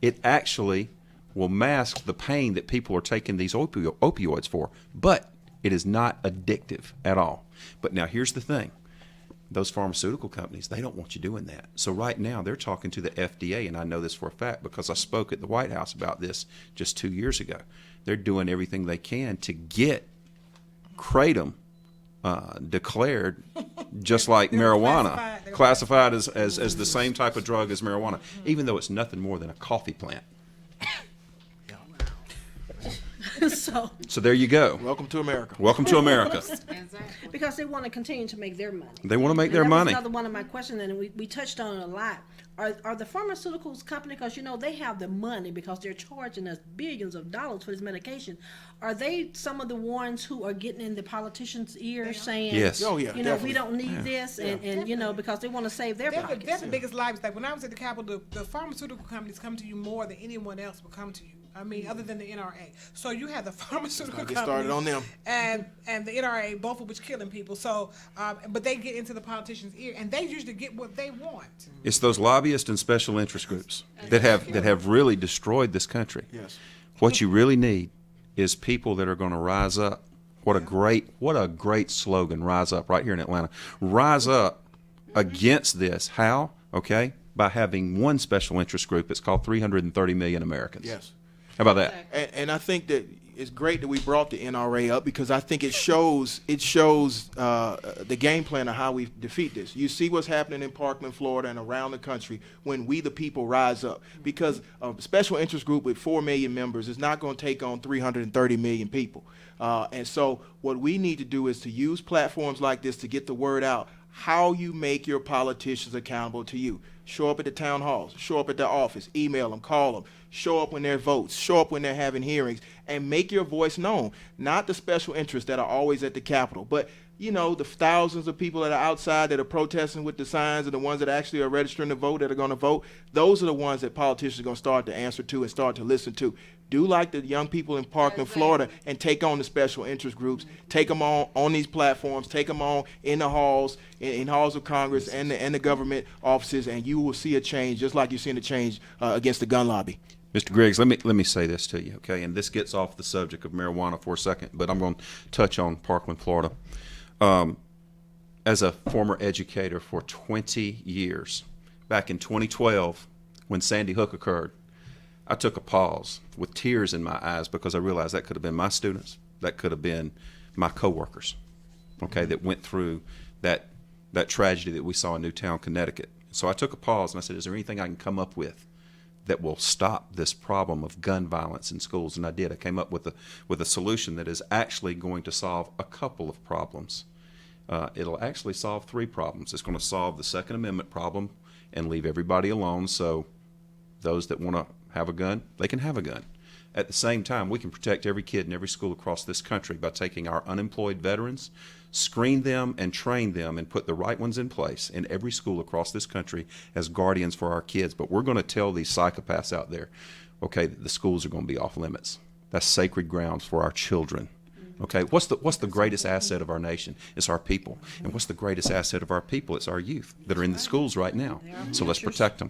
Speaker 7: it actually will mask the pain that people are taking these opioids for. But it is not addictive at all. But now here's the thing. Those pharmaceutical companies, they don't want you doing that. So right now they're talking to the FDA, and I know this for a fact because I spoke at the White House about this just 2 years ago. They're doing everything they can to get Kratom declared just like marijuana, classified as the same type of drug as marijuana, even though it's nothing more than a coffee plant. So there you go.
Speaker 5: Welcome to America.
Speaker 7: Welcome to America.
Speaker 3: because they want to continue to make their money.
Speaker 7: They want to make
Speaker 3: And
Speaker 7: their
Speaker 3: that was
Speaker 7: money.
Speaker 3: another one of my questions, and we touched on it a lot. Are the pharmaceuticals company, because they have the money because they're charging us billions of dollars for this medication, are they some of the ones who are getting in the politicians' ears saying,
Speaker 7: Yes.
Speaker 5: Oh, yeah,
Speaker 3: we
Speaker 5: definitely.
Speaker 3: don't need this, and because they want to save their
Speaker 6: They're
Speaker 3: pockets.
Speaker 6: the biggest lives. Like when I was at the Capitol, the pharmaceutical companies come to you more than anyone else will come to you. I mean, other than the NRA. So you have the pharmaceutical
Speaker 5: Get
Speaker 6: companies
Speaker 5: started on them.
Speaker 6: and the NRA, both of which killing people. So, but they get into the politicians' ear, and they usually get what they want.
Speaker 7: It's those lobbyists and special interest groups that have really destroyed this country.
Speaker 5: Yes.
Speaker 7: What you really need is people that are going to rise up. What a great slogan, rise up, right here in Atlanta. Rise up against this. How? Okay? By having one special interest group. It's called 330 Million Americans.
Speaker 5: Yes.
Speaker 7: How about that?
Speaker 5: And I think that it's great that we brought the NRA up because I think it shows the game plan of how we defeat this. You see what's happening in Parkland, Florida, and around the country when we the people rise up. Because a special interest group with 4 million members is not going to take on 330 million people. And so what we need to do is to use platforms like this to get the word out how you make your politicians accountable to you. Show up at the town halls, show up at their office, email them, call them, show up when they're votes, show up when they're having hearings, and make your voice known. Not the special interests that are always at the Capitol, but you know, the thousands of people that are outside that are protesting with the signs and the ones that actually are registering to vote, that are going to vote. Those are the ones that politicians are going to start to answer to and start to listen to. Do like the young people in Parkland, Florida, and take on the special interest groups. Take them on these platforms. Take them on in the halls, in halls of Congress and the government offices, and you will see a change, just like you've seen a change against the gun lobby.
Speaker 7: Mr. Griggs, let me say this to you, okay? And this gets off the subject of marijuana for a second, but I'm going to touch on Parkland, Florida. As a former educator for 20 years, back in 2012, when Sandy Hook occurred, I took a pause with tears in my eyes because I realized that could have been my students, that could have been my coworkers, okay, that went through that tragedy that we saw in Newtown, Connecticut. So I took a pause and I said, is there anything I can come up with that will stop this problem of gun violence in schools? And I did. I came up with a solution that is actually going to solve a couple of problems. It'll actually solve 3 problems. It's going to solve the Second Amendment problem and leave everybody alone, so those that want to have a gun, they can have a gun. At the same time, we can protect every kid in every school across this country by taking our unemployed veterans, screen them and train them and put the right ones in place in every school across this country as guardians for our kids. But we're going to tell these psychopaths out there, okay, the schools are going to be off limits. That's sacred grounds for our children. Okay, what's the greatest asset of our nation? It's our people. And what's the greatest asset of our people? It's our youth that are in the schools right now. So let's protect them.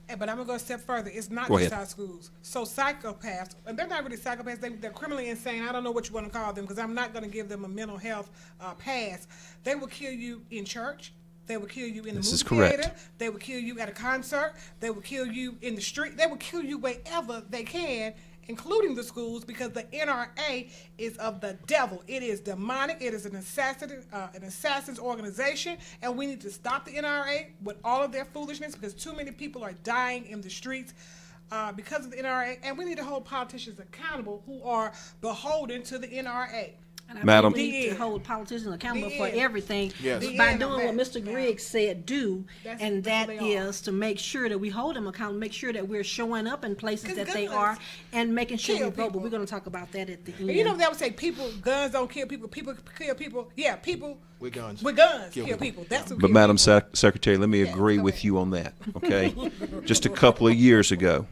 Speaker 6: But I'm going to go a step further. It's not
Speaker 7: Go
Speaker 6: just
Speaker 7: ahead.
Speaker 6: our schools. So psychopaths, and they're not really psychopaths, they're criminally insane. I don't know what you want to call them because I'm not going to give them a mental health pass. They will kill you in church. They will kill you in the
Speaker 7: This is
Speaker 6: movie
Speaker 7: correct.
Speaker 6: theater. They will kill you at a concert. They will kill you in the street. They will kill you wherever they can, including the schools, because the NRA is of the devil. It is demonic. It is an assassin's organization, and we need to stop the NRA with all of their foolishness because too many people are dying in the streets because of the NRA, and we need to hold politicians accountable who are beholden to the NRA.
Speaker 3: And I
Speaker 7: Madam-
Speaker 3: think we need to hold politicians accountable
Speaker 6: The
Speaker 3: for
Speaker 6: end.
Speaker 3: everything
Speaker 5: Yes.
Speaker 6: The
Speaker 3: by
Speaker 6: end
Speaker 3: doing
Speaker 6: of
Speaker 3: what
Speaker 6: that.
Speaker 3: Mr. Griggs said do,
Speaker 6: That's
Speaker 3: and that
Speaker 6: what they are.
Speaker 3: is to make sure that we hold them accountable, make sure that we're showing up in places
Speaker 6: 'Cause
Speaker 3: that they
Speaker 6: guns
Speaker 3: are, and making sure we
Speaker 6: kill
Speaker 3: vote. But
Speaker 6: people.
Speaker 3: we're going to talk about that at the end.
Speaker 6: And you know they would say guns don't kill people. People kill people. Yeah, people
Speaker 5: With guns.
Speaker 6: with guns
Speaker 5: Kill
Speaker 6: kill
Speaker 5: people.
Speaker 6: people. That's what
Speaker 7: But
Speaker 6: kill
Speaker 7: Madam
Speaker 6: people.
Speaker 7: Secretary, let me agree
Speaker 6: go
Speaker 7: with
Speaker 6: ahead.
Speaker 7: you on that, okay? Just a couple of years ago,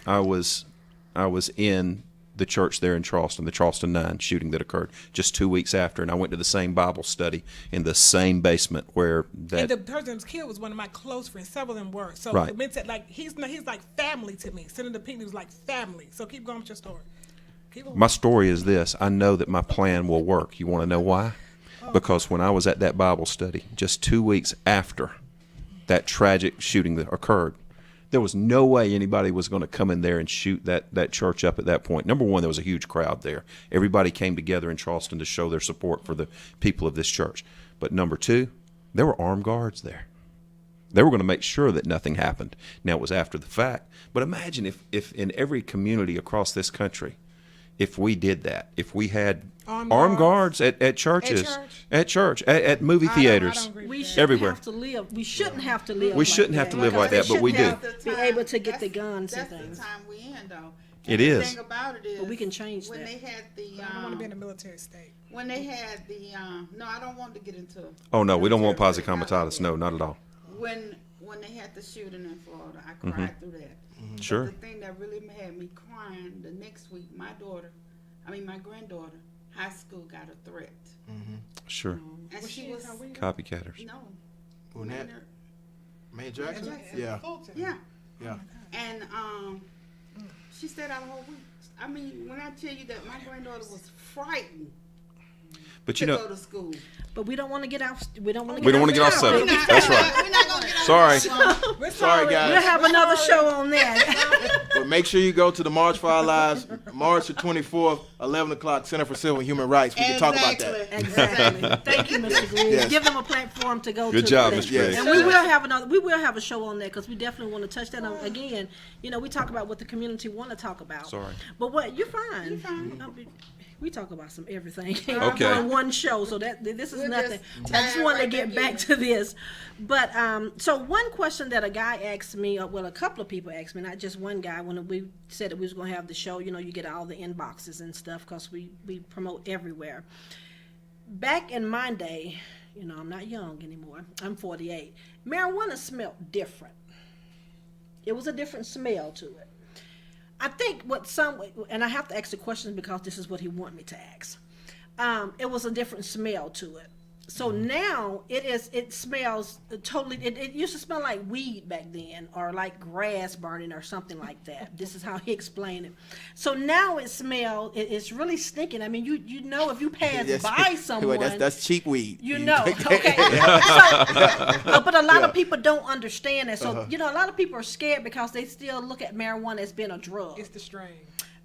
Speaker 7: I was in the church there in Charleston, the Charleston 9 shooting that occurred just 2 weeks after, and I went to the same Bible study in the same basement where
Speaker 6: And the
Speaker 7: that.
Speaker 6: person that was killed was one of my close friends. Several of them were. So
Speaker 7: Right.
Speaker 6: it meant that like he's like family to me. Senator Pinckney was like family. So keep going with your story. Keep going.
Speaker 7: My story is this: I know that my plan will work. You want to know why? Because when I was at that Bible study, just 2 weeks after that tragic shooting that occurred, there was no way anybody was going to come in there and shoot that church up at that point. Number one, there was a huge crowd there. Everybody came together in Charleston to show their support for the people of this church. But number two, there were armed guards there. They were going to make sure that nothing happened. Now, it was after the fact. But imagine if in every community across this country, if we did that, if we had armed guards at churches, at movie
Speaker 6: I
Speaker 7: theaters,
Speaker 6: don't agree with
Speaker 3: we
Speaker 6: that.
Speaker 3: shouldn't
Speaker 7: everywhere.
Speaker 3: have to live. We shouldn't have to live.
Speaker 7: We
Speaker 3: like
Speaker 7: shouldn't have to live
Speaker 3: because
Speaker 7: like that,
Speaker 3: they
Speaker 7: but we
Speaker 3: shouldn't
Speaker 7: do.
Speaker 3: have to be able to get the guns and
Speaker 4: That's the
Speaker 3: things.
Speaker 4: time we in, though.
Speaker 7: It
Speaker 4: And
Speaker 7: is.
Speaker 4: The thing about it is,
Speaker 3: But we can change
Speaker 4: when
Speaker 3: that.
Speaker 4: they had the,
Speaker 6: I don't want to be in a military state.
Speaker 4: when they had the, no, I don't want to get into.
Speaker 7: Oh, no, we don't want
Speaker 4: military,
Speaker 7: posse
Speaker 4: but not
Speaker 7: comitatus.
Speaker 4: like
Speaker 7: No,
Speaker 4: that.
Speaker 7: not at all.
Speaker 4: When they had the shooting in Florida, I cried through that. But
Speaker 7: Sure.
Speaker 4: the thing that really had me crying the next week, my granddaughter, high school got a threat,
Speaker 7: Sure.
Speaker 4: and she was
Speaker 7: Copycatters.
Speaker 4: no,
Speaker 5: Who that?
Speaker 4: Maynard-
Speaker 5: May Jackson?
Speaker 4: Jackson.
Speaker 5: Yeah.
Speaker 4: yeah,
Speaker 5: Yeah.
Speaker 4: and she stayed out a whole week. I mean, when I tell you that my granddaughter was frightened
Speaker 7: But
Speaker 4: to
Speaker 7: you know,
Speaker 4: go to school.
Speaker 3: But we don't want to get off. We don't want to.
Speaker 7: we don't want to get off
Speaker 3: subject.
Speaker 7: subject. That's right.
Speaker 4: We're not gonna get on
Speaker 7: Sorry.
Speaker 4: that one.
Speaker 6: We're
Speaker 5: Sorry, guys.
Speaker 3: We'll have another show on that.
Speaker 5: But make sure you go to the March for Our Lives, March the 24th, 11 o'clock, Center for Civil and Human Rights. We can talk about that.
Speaker 3: Exactly. Thank you, Mr. Griggs.
Speaker 5: Yes.
Speaker 3: Give them a platform to go to.
Speaker 7: Good job,
Speaker 3: for that.
Speaker 7: Mr. Griggs.
Speaker 3: And we will have another. We will have a show on that because we definitely want to touch that on again. You know, we talk about what the community want to talk about.
Speaker 7: Sorry.
Speaker 3: But what you're fine.
Speaker 4: You're fine.
Speaker 3: We talk about some everything
Speaker 7: Okay.
Speaker 3: on one show, so that this is
Speaker 4: We'll
Speaker 3: nothing.
Speaker 4: just
Speaker 3: I just
Speaker 4: dive
Speaker 3: wanted to
Speaker 4: right
Speaker 3: get
Speaker 4: back
Speaker 3: back
Speaker 4: in.
Speaker 3: to this. But so one question that a guy asked me, well, a couple of people asked me, not just one guy, when we said that we was going to have the show, you know, you get all the inboxes and stuff because we promote everywhere. Back in my day, you know, I'm not young anymore. I'm 48. Marijuana smelled different. It was a different smell to it. I think and I have to ask the questions because this is what he wanted me to ask. It was a different smell to it. So now it smells totally, it used to smell like weed back then, or like grass burning or something like that. This is how he explained it. So now it's really stinking. I mean, you know, if you pass by someone.
Speaker 5: That's cheap weed.
Speaker 3: You know, okay. But a lot of people don't understand that. So, you know, a lot of people are scared because they still look at marijuana as being a drug.
Speaker 6: It's the strain.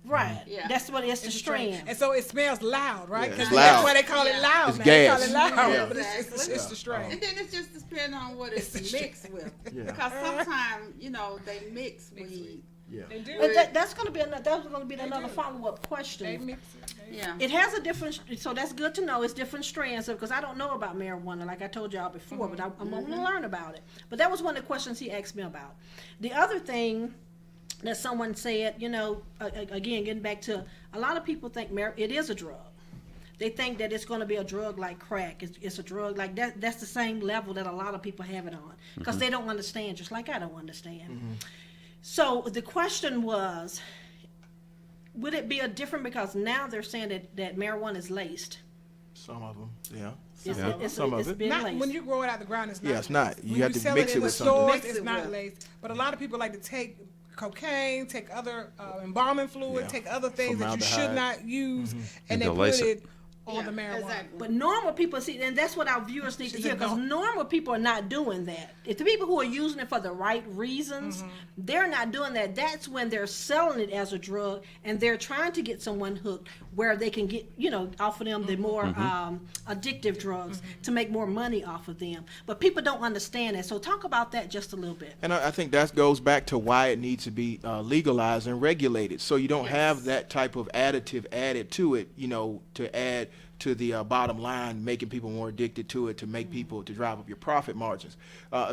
Speaker 3: Right.
Speaker 4: Yeah.
Speaker 3: That's what it's the strain.
Speaker 6: And so it smells loud, right?
Speaker 5: Yeah,
Speaker 6: 'Cause
Speaker 5: it's
Speaker 6: that's
Speaker 5: loud.
Speaker 6: why they call it loud.
Speaker 5: It's
Speaker 6: now.
Speaker 5: gas.
Speaker 6: They call it loud,
Speaker 5: Yeah.
Speaker 6: but it's the strain.
Speaker 4: And then it's just depending on what it's mixed with. Because sometimes, you know, they mix weed.
Speaker 6: They do.
Speaker 3: But that's going to be another follow-up question.
Speaker 6: They mix it.
Speaker 4: Yeah.
Speaker 3: It has a different, so that's good to know. It's different strands because I don't know about marijuana, like I told y'all before, but I'm going to learn about it. But that was one of the questions he asked me about. The other thing that someone said, you know, again, getting back to, a lot of people think it is a drug. They think that it's going to be a drug like crack. It's a drug like that. That's the same level that a lot of people have it on because they don't understand, just like I don't understand. So the question was, would it be a different, because now they're saying that marijuana is laced.
Speaker 5: Some of them, yeah.
Speaker 3: It's
Speaker 5: Some of
Speaker 3: it's
Speaker 5: it.
Speaker 3: been
Speaker 6: Not
Speaker 3: laced.
Speaker 6: when you grow it out the ground. It's not.
Speaker 5: Yeah, it's not. You
Speaker 6: When
Speaker 5: have to
Speaker 6: sell
Speaker 5: mix
Speaker 6: it
Speaker 5: it
Speaker 6: in the
Speaker 5: with something.
Speaker 6: stores,
Speaker 4: Mix
Speaker 6: it's
Speaker 4: it
Speaker 6: not
Speaker 4: with.
Speaker 6: laced. But a lot of people like to take cocaine, take other embalming fluid,
Speaker 5: Yeah.
Speaker 6: take other things that you should
Speaker 5: Formaldehyde.
Speaker 6: not use,
Speaker 7: And
Speaker 6: and they
Speaker 7: they'll
Speaker 6: put
Speaker 7: lace
Speaker 6: it
Speaker 7: it.
Speaker 6: on the marijuana.
Speaker 4: Exactly.
Speaker 3: But normal people see, and that's what our viewers need to hear, because normal people are not doing that. If the people who are using it for the right reasons, they're not doing that. That's when they're selling it as a drug, and they're trying to get someone hooked where they can get, you know, offer them the more addictive drugs to make more money off of them. But people don't understand that. So talk about that just a little bit.
Speaker 5: And I think that goes back to why it needs to be legalized and regulated, so you don't have that type of additive added to it, you know, to add to the bottom line, making people more addicted to it, to make people, to drive up your profit margins.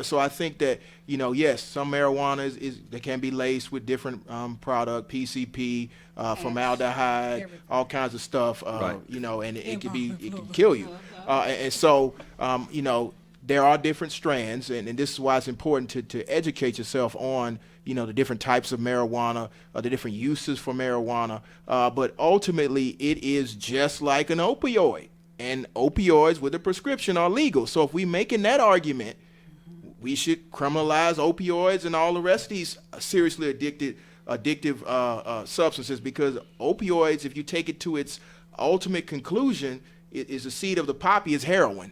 Speaker 5: So I think that, you know, yes, some marijuana they can be laced with different product, PCP, formaldehyde, all kinds of stuff,
Speaker 7: Right.
Speaker 5: you know, and it can kill you. And so, you know, there are different strands, and this is why it's important to educate yourself on, you know, the different types of marijuana, the different uses for marijuana. But ultimately, it is just like an opioid, and opioids with a prescription are legal. So if we're making that argument, we should criminalize opioids and all the rest of these seriously addictive substances, because opioids, if you take it to its ultimate conclusion, it is the seed of the poppy is heroin,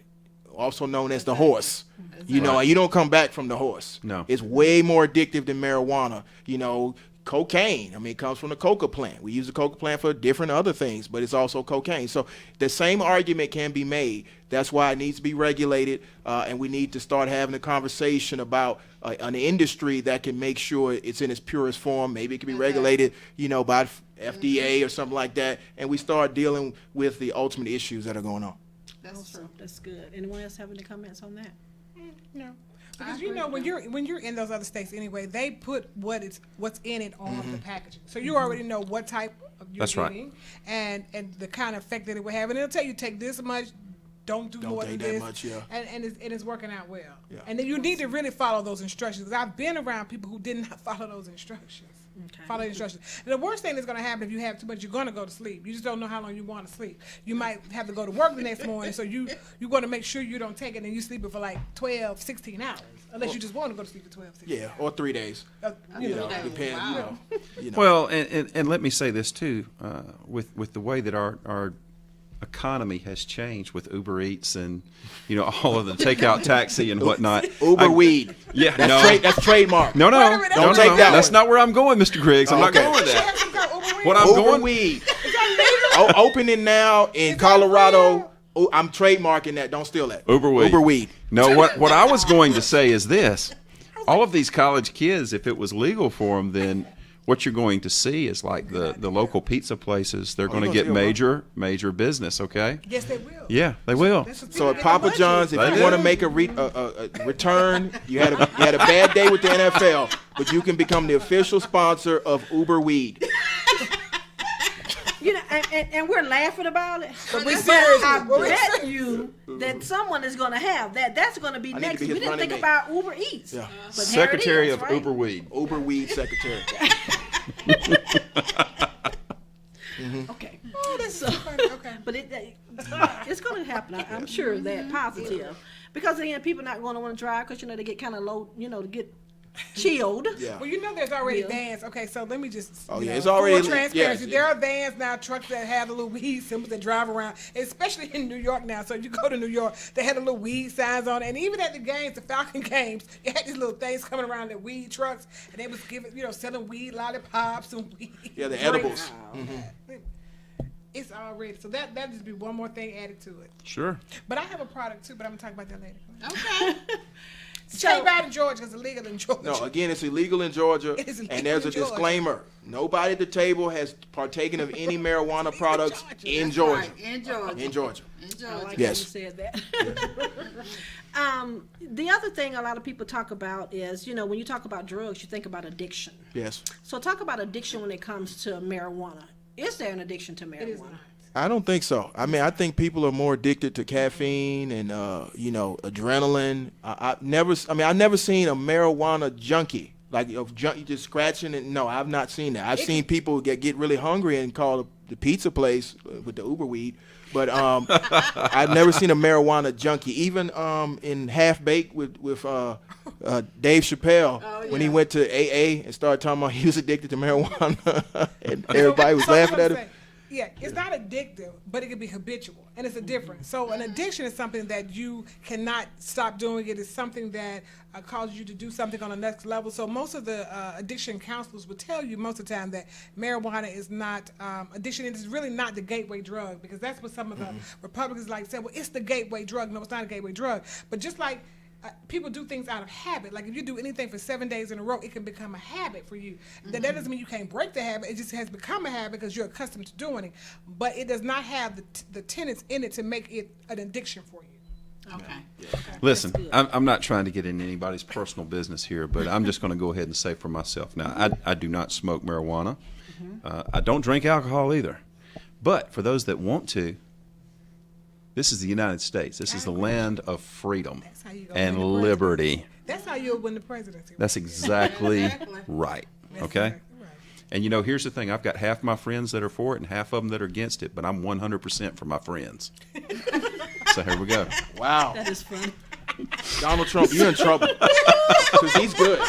Speaker 5: also known as the horse. You know, and you don't come back from the horse.
Speaker 7: No.
Speaker 5: It's way more addictive than marijuana. You know, cocaine, I mean, it comes from the coca plant. We use the coca plant for different other things, but it's also cocaine. So the same argument can be made. That's why it needs to be regulated, and we need to start having a conversation about an industry that can make sure it's in its purest form. Maybe it can be regulated, you know, by FDA or something like that, and we start dealing with the ultimate issues that are going on.
Speaker 4: That's true.
Speaker 3: That's good. Anyone else have any comments on that?
Speaker 6: No, because you know when you're in those other states anyway, they put what's in it on the packaging, so you already know what type of you're
Speaker 7: That's right.
Speaker 6: getting, and the kind of effect that it will have, and it'll tell you take this much, don't do more than
Speaker 5: take that
Speaker 6: this,
Speaker 5: much, yeah.
Speaker 6: and it's working out well.
Speaker 5: Yeah.
Speaker 6: And then you need to really follow those instructions, because I've been around people who did not follow those instructions.
Speaker 3: Okay.
Speaker 6: Follow the instructions. And the worst thing that's going to happen if you have too much, you're going to go to sleep. You just don't know how long you want to sleep. You might have to go to work the next morning, so you're going to make sure you don't take it and you sleep it for like 12, 16 hours, unless you just want to go to sleep for 12, 16
Speaker 5: Yeah,
Speaker 6: hours.
Speaker 5: or 3 days.
Speaker 6: You know.
Speaker 5: Depends,
Speaker 4: Wow.
Speaker 5: you know.
Speaker 7: Well, and let me say this too, with the way that our economy has changed with Uber Eats and, you know, all of the takeout taxi and whatnot.
Speaker 5: Uber weed.
Speaker 7: Yeah,
Speaker 5: That's trademark.
Speaker 7: No,
Speaker 6: Wait a minute,
Speaker 7: no,
Speaker 6: don't
Speaker 7: no,
Speaker 5: take that
Speaker 7: that's
Speaker 5: one.
Speaker 7: not where I'm going, Mr. Griggs. I'm not
Speaker 5: Okay.
Speaker 7: going with
Speaker 6: She
Speaker 7: that.
Speaker 6: has to go Uber Eats.
Speaker 7: What I'm
Speaker 5: Uber
Speaker 7: going
Speaker 5: weed.
Speaker 6: Is that legal?
Speaker 5: Opening now in Colorado. Oh, I'm trademarking that. Don't steal that.
Speaker 7: Uber weed.
Speaker 5: Uber weed.
Speaker 7: No, what I was going to say is this: all of these college kids, if it was legal for them, then what you're going to see is like the local pizza places, they're going to
Speaker 5: you're
Speaker 7: get
Speaker 5: gonna see a
Speaker 7: major business, okay?
Speaker 6: Yes, they will.
Speaker 7: Yeah, they will.
Speaker 5: So at Papa John's, if
Speaker 7: They
Speaker 5: you
Speaker 7: do.
Speaker 5: want to make a return, you had a bad day with the NFL, but you can become the official sponsor of Uber Weed.
Speaker 3: You know, and we're laughing about it.
Speaker 6: But we
Speaker 3: But
Speaker 6: seriously.
Speaker 3: I bet you that someone is going to have that. That's going to be
Speaker 5: I need to
Speaker 3: next.
Speaker 5: be
Speaker 3: We
Speaker 5: his
Speaker 3: didn't
Speaker 5: running
Speaker 3: think
Speaker 5: mate.
Speaker 3: about Uber Eats.
Speaker 5: Yeah.
Speaker 3: But
Speaker 7: Secretary
Speaker 3: here it
Speaker 7: of
Speaker 3: is, right?
Speaker 7: Uber Weed.
Speaker 5: Uber Weed secretary.
Speaker 3: Okay.
Speaker 6: Oh, that's
Speaker 3: So,
Speaker 6: funny. Okay.
Speaker 3: but it's going to happen. I'm sure of that positive. Because again, people not going to want to drive because they get kind of low. To get chilled.
Speaker 5: Yeah.
Speaker 6: Well, there's already
Speaker 3: Yeah.
Speaker 6: vans. Okay, so let me just.
Speaker 5: Oh,
Speaker 6: you
Speaker 5: yeah,
Speaker 6: know,
Speaker 5: it's already-
Speaker 6: full transparency.
Speaker 5: yes.
Speaker 6: There are vans now, trucks that have the little weed symbols that drive around, especially in New York now. So if you go to New York, they had the little weed signs on it. And even at the games, the Falcon games, they had these little things coming around, the weed trucks, and they was giving, selling weed lollipops and weed.
Speaker 5: Yeah, the
Speaker 6: drinks.
Speaker 5: edibles.
Speaker 6: It's already, so that just be one more thing added to it.
Speaker 7: Sure.
Speaker 6: But I have a product too, but I'm gonna talk about that later.
Speaker 4: Okay.
Speaker 6: Can't buy it in Georgia because it's illegal in Georgia.
Speaker 5: No, again, it's illegal in Georgia,
Speaker 6: It is illegal
Speaker 5: and there's a
Speaker 6: in Georgia.
Speaker 5: disclaimer. Nobody at the table has partaken of any marijuana products in
Speaker 4: That's
Speaker 5: Georgia.
Speaker 4: right, in Georgia.
Speaker 5: In Georgia.
Speaker 4: In
Speaker 3: I
Speaker 4: Georgia.
Speaker 3: like
Speaker 5: Yes.
Speaker 3: how you said that. The other thing a lot of people talk about is, when you talk about drugs, you think about addiction.
Speaker 5: Yes.
Speaker 3: So talk about addiction when it comes to marijuana. Is there an addiction to marijuana?
Speaker 6: It is not.
Speaker 5: I don't think so. I mean, I think people are more addicted to caffeine and adrenaline. I never seen a marijuana junkie, like a junkie just scratching it. No, I've not seen that. I've seen people get really hungry and call the pizza place with the Uber weed, but I've never seen a marijuana junkie. Even in Half Baked with Dave Chappelle, when he went to AA and started talking about he was addicted to marijuana, and everybody was
Speaker 6: So
Speaker 5: laughing
Speaker 6: what
Speaker 5: at
Speaker 6: I'm
Speaker 5: him.
Speaker 6: saying, yeah, it's not addictive, but it can be habitual, and it's a difference. So an addiction is something that you cannot stop doing. It is something that causes you to do something on the next level. So most of the addiction counselors would tell you most of the time that marijuana is not addiction. It is really not the gateway drug, because that's what some of the Republicans like say. Well, it's the gateway drug. No, it's not a gateway drug. But just like people do things out of habit. Like if you do anything for 7 days in a row, it can become a habit for you. That doesn't mean you can't break the habit. It just has become a habit because you're accustomed to doing it. But it does not have the tenets in it to make it an addiction for you.
Speaker 4: Okay.
Speaker 7: Listen, I'm not trying to get into anybody's personal business here, but I'm just going to go ahead and say for myself. Now, I do not smoke marijuana. I don't drink alcohol either. But for those that want to, this is the United States. This is the land of freedom
Speaker 6: That's how you go
Speaker 7: and
Speaker 6: win the
Speaker 7: liberty.
Speaker 6: That's how you'll win the presidency.
Speaker 7: That's exactly
Speaker 4: Exactly.
Speaker 7: right.
Speaker 6: That's
Speaker 7: Okay?
Speaker 6: exactly right.
Speaker 7: And here's the thing. I've got half my friends that are for it and half of them that are against it, but I'm 100% for my friends. So here we go.
Speaker 5: Wow.
Speaker 3: That is fun.
Speaker 5: Donald Trump, you're in trouble. Because he's good.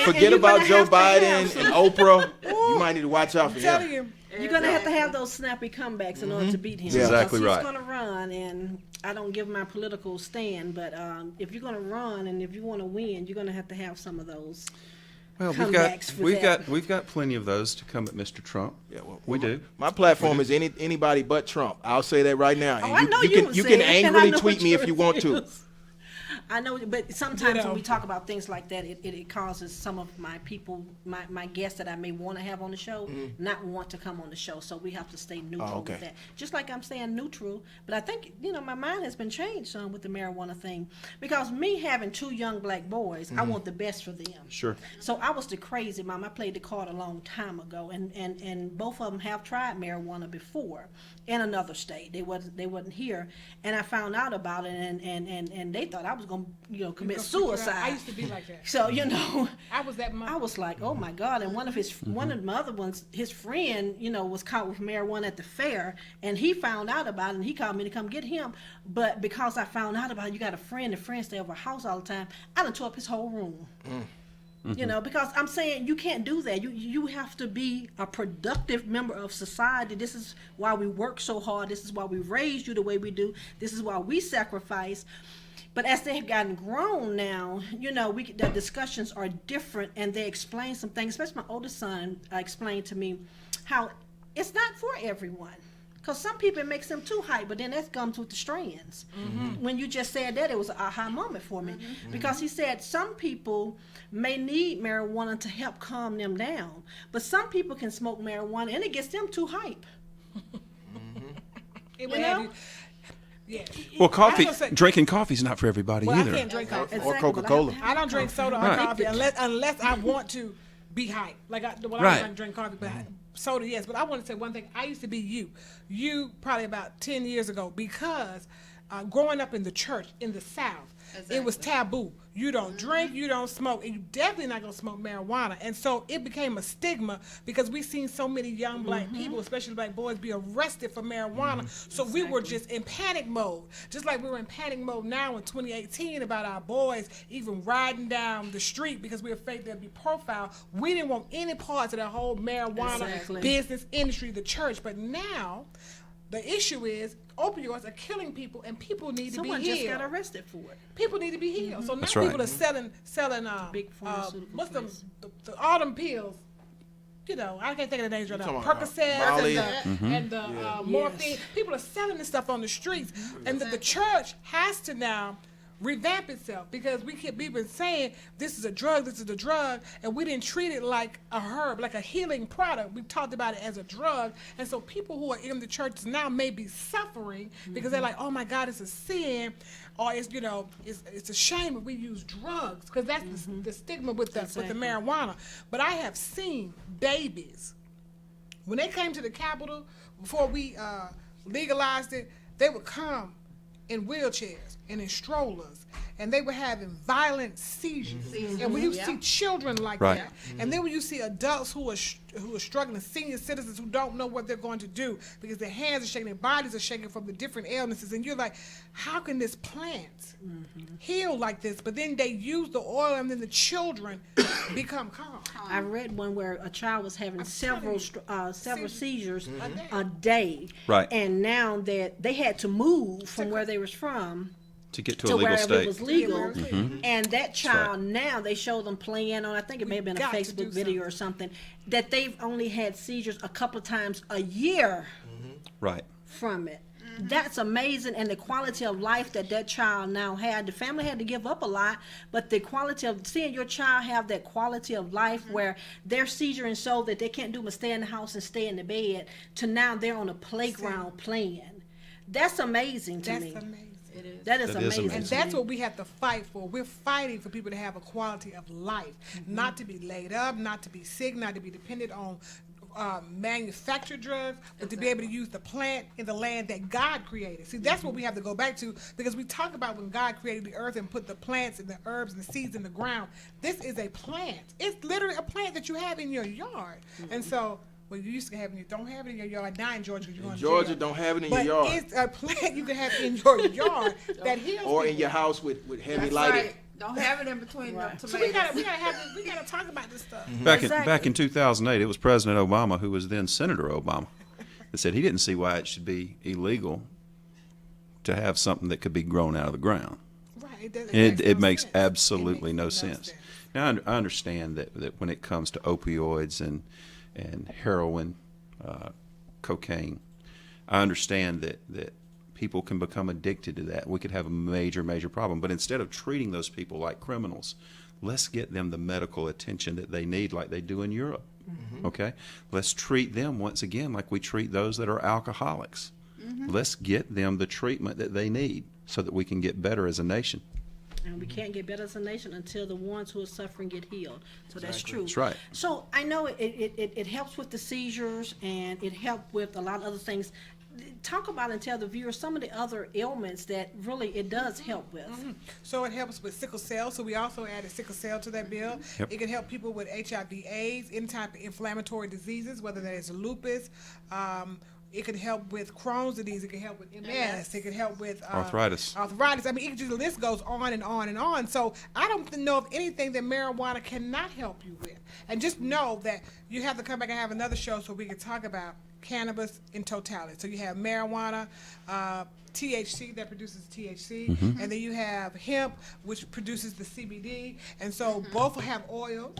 Speaker 5: Forget
Speaker 3: you're
Speaker 5: about
Speaker 3: gonna
Speaker 5: Joe
Speaker 3: have to have
Speaker 5: Biden and Oprah. You might need to watch out for
Speaker 6: I'm telling
Speaker 5: him.
Speaker 6: you.
Speaker 3: You're gonna have to have those snappy comebacks in order to beat him.
Speaker 5: Yeah.
Speaker 7: Exactly
Speaker 3: Because
Speaker 7: right.
Speaker 3: He's gonna run, and I don't give my political stand, but if you're gonna run and if you want to win, you're gonna have to have some of those.
Speaker 7: Well,
Speaker 3: comebacks for that.
Speaker 7: we've got plenty of those to come at Mr. Trump.
Speaker 5: Yeah, well,
Speaker 7: we do.
Speaker 5: My platform is anybody but Trump. I'll say that right now.
Speaker 3: Oh, I know you would
Speaker 5: you
Speaker 3: say
Speaker 5: can
Speaker 3: it, and I
Speaker 5: angrily
Speaker 3: know
Speaker 5: tweet
Speaker 3: what
Speaker 5: me if
Speaker 3: yours
Speaker 5: you want to.
Speaker 3: is. I know, but sometimes
Speaker 6: Ditto.
Speaker 3: when we talk about things like that, it causes some of my people, my guests that I may want to have on the show, not want to come on the show. So we have to stay neutral
Speaker 5: okay.
Speaker 3: with that. Just like I'm staying neutral, but I think my mind has been changed some with the marijuana thing, because me having 2 young black boys, I want the best for them.
Speaker 7: Sure.
Speaker 3: So I was the crazy mom. I played the card a long time ago, and both of them have tried marijuana before in another state. They wasn't here, and I found out about it, and they thought I was gonna commit suicide.
Speaker 6: I used to be like that.
Speaker 3: So
Speaker 6: I was that mother.
Speaker 3: I was like, oh my God! And one of the other ones, his friend, was caught with marijuana at the fair, and he found out about it, and he called me to come get him. But because I found out about it, you got a friend, the friend stay over our house all the time. I done tore up his whole room. Because I'm saying you can't do that. You have to be a productive member of society. This is why we work so hard. This is why we raised you the way we do. This is why we sacrifice. But as they've gotten grown now, the discussions are different, and they explain some things. Especially my oldest son explained to me how it's not for everyone. Because some people, it makes them too hype, but then that comes with the strands. When you just said that, it was an aha moment for me. Because he said some people may need marijuana to help calm them down, but some people can smoke marijuana and it gets them too hype.
Speaker 6: It
Speaker 3: You
Speaker 6: would have
Speaker 3: know?
Speaker 6: you. Yeah.
Speaker 7: Well,
Speaker 6: I was
Speaker 7: coffee,
Speaker 6: gonna say-
Speaker 7: drinking coffee's not for everybody
Speaker 6: Well,
Speaker 7: either.
Speaker 6: I can't drink coffee.
Speaker 3: Exactly, but I
Speaker 5: Coca-Cola.
Speaker 3: have to have
Speaker 6: I don't drink soda or
Speaker 7: Right.
Speaker 6: coffee unless I want to be hype. Like I
Speaker 7: Right.
Speaker 6: don't drink coffee, but soda, yes. But I want to say one thing. I used to be you probably about 10 years ago, because growing up in the church in the South, it was taboo. You don't drink, you don't smoke, and you definitely not gonna smoke marijuana. And so it became a stigma because we seen so many young black people, especially black boys, be arrested for marijuana. So we were just in panic mode, just like we were in panic mode now in 2018 about our boys even riding down the street because we were afraid they'd be profiled. We didn't want any parts of the whole marijuana
Speaker 3: Exactly.
Speaker 6: business industry, the church. But now the issue is opioids are killing people, and people need
Speaker 3: Someone
Speaker 6: to be
Speaker 3: just
Speaker 6: healed.
Speaker 3: got arrested for it.
Speaker 6: People need to be healed. So now
Speaker 7: That's right.
Speaker 6: people are selling
Speaker 3: Big pharmaceutical
Speaker 6: what's
Speaker 3: place.
Speaker 6: the autumn pills. You know, I can't think of the names right now.
Speaker 5: You talking about,
Speaker 6: Percocets
Speaker 5: Molly?
Speaker 6: and the morphine.
Speaker 3: Yes.
Speaker 6: People are selling this stuff on the streets, and the church has to now revamp itself, because we've been saying this is a drug, and we didn't treat it like a herb, like a healing product. We talked about it as a drug, and so people who are in the churches now may be suffering because they're like, oh my God, it's a sin, or it's a shame that we use drugs, because that's the stigma with the marijuana. But I have seen babies when they came to the Capitol before we legalized it, they would come in wheelchairs and in strollers, and they were having violent seizures. And when you see children like
Speaker 7: Right.
Speaker 6: that, and then when you see adults who are struggling, senior citizens who don't know what they're going to do because their hands are shaking, their bodies are shaking from the different illnesses, and you're like, how can this plant heal like this? But then they use the oil, and then the children become calm.
Speaker 3: I read one where a child was having several seizures
Speaker 6: A
Speaker 3: a day.
Speaker 7: Right.
Speaker 3: And now that they had to move from where they was from
Speaker 7: To get to a
Speaker 3: to
Speaker 7: legal
Speaker 3: wherever it
Speaker 7: state.
Speaker 3: was legal.
Speaker 6: Mm-hmm.
Speaker 3: And that child now, they show them playing on, I think it may have been a
Speaker 6: got to do
Speaker 3: Facebook video or something, that they've only had seizures a couple of times a year
Speaker 7: Right.
Speaker 3: from it. That's amazing, and the quality of life that child now had. The family had to give up a lot, but the quality of seeing your child have that quality of life where they're seizuring so that they can't do but stay in the house and stay in the bed, to now they're on a playground playing. That's amazing to
Speaker 6: That's
Speaker 3: me.
Speaker 6: amazing.
Speaker 3: That is
Speaker 7: That is
Speaker 3: amazing.
Speaker 7: amazing.
Speaker 6: And that's what we have to fight for. We're fighting for people to have a quality of life, not to be laid up, not to be sick, not to be dependent on manufactured drugs, but to be able to use the plant in the land that God created. See, that's what we have to go back to, because we talk about when God created the earth and put the plants and the herbs and the seeds in the ground. This is a plant. It's literally a plant that you have in your yard. And so, well, you used to have it, you don't have it in your yard now in Georgia. You're going to
Speaker 5: Georgia
Speaker 6: jail.
Speaker 5: don't have it in
Speaker 6: But
Speaker 5: your yard.
Speaker 6: it's a plant you can have in your yard that heals
Speaker 5: Or in
Speaker 6: people.
Speaker 5: your house with heavy
Speaker 4: That's
Speaker 5: lighting.
Speaker 4: right. Don't have it in between the tomatoes.
Speaker 6: So we gotta talk about this stuff.
Speaker 7: Back in 2008, it was President Obama, who was then Senator Obama, that said he didn't see why it should be illegal to have something that could be grown out of the ground.
Speaker 6: Right.
Speaker 7: It makes
Speaker 6: sense.
Speaker 7: absolutely
Speaker 6: It makes
Speaker 7: no sense. Now, I understand that when it comes to opioids and heroin, cocaine, I understand that people can become addicted to that. We could have a major problem. But instead of treating those people like criminals, let's get them the medical attention that they need, like they do in Europe. Okay? Let's treat them once again like we treat those that are alcoholics. Let's get them the treatment that they need so that we can get better as a nation.
Speaker 3: And we can't get better as a nation until the ones who are suffering get healed. So that's true.
Speaker 7: That's right.
Speaker 3: So I know it helps with the seizures, and it helped with a lot of other things. Talk about and tell the viewers some of the other ailments that really it does help with.
Speaker 6: So it helps with sickle cell. So we also added sickle cell to that bill.
Speaker 7: Yep.
Speaker 6: It can help people with HIV/AIDS, any type of inflammatory diseases, whether that is lupus. It could help with Crohn's disease. It can help with MS. It could help with
Speaker 7: Arthritis.
Speaker 6: I mean, the list goes on and on and on. So I don't know of anything that marijuana cannot help you with. And just know that you have to come back and have another show so we can talk about cannabis in totality. So you have marijuana, THC that produces THC, and then you have hemp, which produces the CBD. And so both have oil,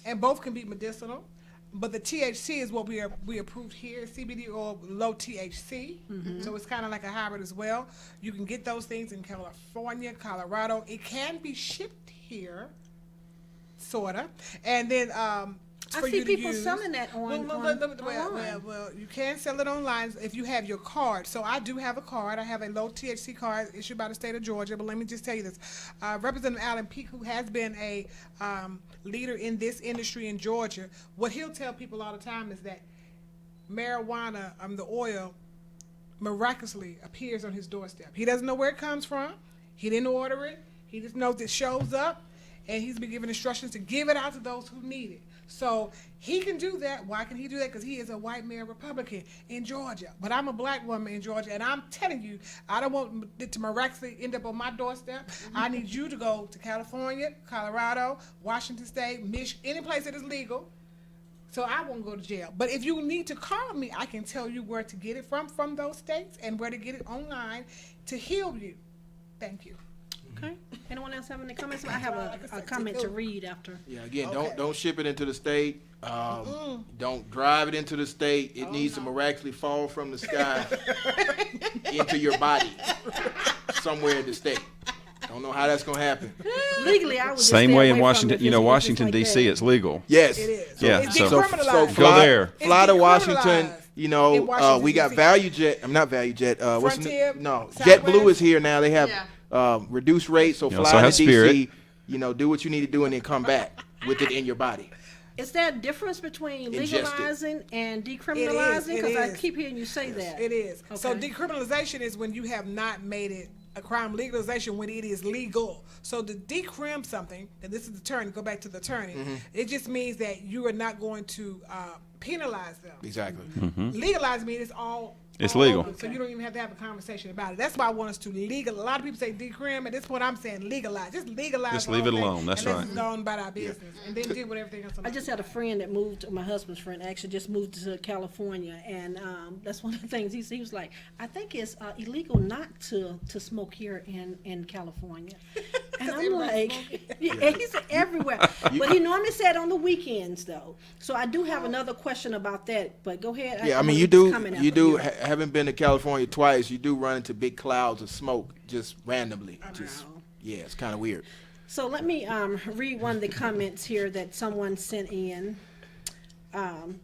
Speaker 6: and both can be medicinal. But the THC is what we approved here, CBD oil, low THC. So it's kind of like a hybrid as well. You can get those things in California, Colorado. It can be shipped here, sorta. And then
Speaker 3: I
Speaker 6: for
Speaker 3: see
Speaker 6: you to
Speaker 3: people
Speaker 6: use.
Speaker 3: selling that online.
Speaker 6: Well, you can sell it online if you have your card. So I do have a card. I have a low THC card issued by the state of Georgia. But let me just tell you this. Representative Allen Peake, who has been a leader in this industry in Georgia, what he'll tell people all the time is that marijuana, the oil, miraculously appears on his doorstep. He doesn't know where it comes from. He didn't order it. He just knows it shows up, and he's been given instructions to give it out to those who need it. So he can do that. Why can he do that? Because he is a white male Republican in Georgia. But I'm a black woman in Georgia, and I'm telling you, I don't want it to miraculously end up on my doorstep. I need you to go to California, Colorado, Washington State, Michigan, any place that is legal, so I won't go to jail. But if you need to call me, I can tell you where to get it from those states and where to get it online to heal you. Thank you.
Speaker 3: Okay. Anyone else have any comments? I have a comment to read after.
Speaker 5: Yeah, again,
Speaker 6: Okay.
Speaker 5: don't ship it into the state. Don't drive it into the state. It needs to miraculously fall from the sky into your body somewhere in the state. Don't know how that's gonna happen.
Speaker 3: Legally, I would just
Speaker 7: Same
Speaker 3: stay
Speaker 7: way
Speaker 3: away
Speaker 7: in
Speaker 3: from
Speaker 7: Washington,
Speaker 3: it if
Speaker 7: you know,
Speaker 3: it's
Speaker 7: Washington
Speaker 3: like
Speaker 7: D.C.
Speaker 3: that.
Speaker 7: it's legal.
Speaker 5: Yes.
Speaker 6: It is.
Speaker 7: Yeah,
Speaker 6: It's
Speaker 7: so-
Speaker 6: decriminalized.
Speaker 7: Go there.
Speaker 6: It's
Speaker 5: Fly to Washington.
Speaker 6: decriminalized
Speaker 5: You know,
Speaker 6: in Washington,
Speaker 5: we got
Speaker 6: D.C.
Speaker 5: ValueJet. I'm not ValueJet. What's the
Speaker 6: Frontier,
Speaker 5: no?
Speaker 6: Southwest.
Speaker 5: JetBlue is here now. They have
Speaker 4: Yeah.
Speaker 5: reduced rates. So
Speaker 7: You
Speaker 5: fly
Speaker 7: also
Speaker 5: to
Speaker 7: have Spirit.
Speaker 5: DC. You know, do what you need to do and then come back with it in your body.
Speaker 3: Is there a difference between
Speaker 5: Ingested.
Speaker 3: legalizing and decriminalizing?
Speaker 6: It
Speaker 3: Because I
Speaker 6: is.
Speaker 3: keep hearing you say that.
Speaker 6: It is. So
Speaker 3: Okay.
Speaker 6: decriminalization is when you have not made it a crime. Legalization when it is legal. So to decrim something, and this is the attorney, go back to the attorney, it just means that you are not going to penalize them.
Speaker 5: Exactly.
Speaker 6: Legalize means it's all
Speaker 7: It's
Speaker 6: all
Speaker 7: legal.
Speaker 6: over, so you don't even have to have a conversation about it. That's why I want us to legal. A lot of people say decrim. At this point, I'm saying legalize. Just legalize.
Speaker 7: Just
Speaker 6: the
Speaker 7: leave
Speaker 6: whole
Speaker 7: it
Speaker 6: thing
Speaker 7: alone. That's
Speaker 6: and
Speaker 7: right.
Speaker 6: let's go on about our business, and then deal with everything else.
Speaker 3: I just had a friend that moved, my husband's friend actually just moved to California, and that's one of the things he was like, I think it's illegal not to smoke here in California. And I'm like, yeah, he said everywhere. But he normally said on the weekends, though. So I do have another question about that, but go ahead.
Speaker 5: Yeah, I
Speaker 3: I'm
Speaker 5: mean,
Speaker 3: gonna
Speaker 5: you
Speaker 3: comment
Speaker 5: do,
Speaker 3: after
Speaker 5: you do.
Speaker 3: you.
Speaker 5: Having been to California twice, you do run into big clouds of smoke just randomly. Just yeah, it's kind of weird.
Speaker 3: So let me read one of the comments here that someone sent in.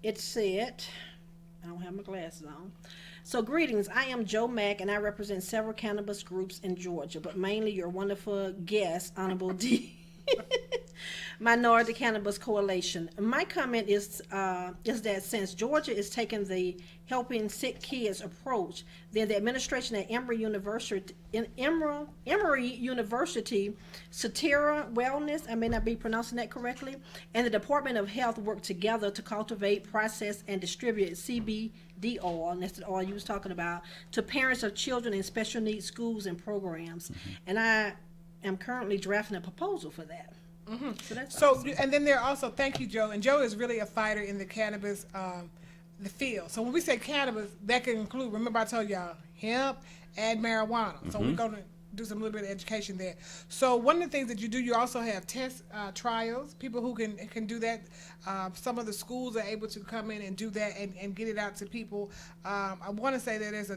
Speaker 3: It said, I don't have my glasses on. So greetings, I am Joe Mack and I represent several cannabis groups in Georgia, but mainly your wonderful guest, Honorable Dee. Minority Cannabis Coalition. My comment is that since Georgia is taking the helping sick kids approach, then the administration at Emory University, Satira Wellness, I may not be pronouncing that correctly, and the Department of Health work together to cultivate, process, and distribute CBD oil, and that's the oil you was talking about, to parents of children in special needs schools and programs. And I am currently drafting a proposal for that. So that's awesome.
Speaker 6: And then there are also, thank you, Joe. And Joe is really a fighter in the cannabis, the field. So when we say cannabis, that can include, remember I told y'all, hemp and marijuana. So we're going to do some little bit of education there. So one of the things that you do, you also have test trials, people who can do that. Some of the schools are able to come in and do that and get it out to people. I want to say that there's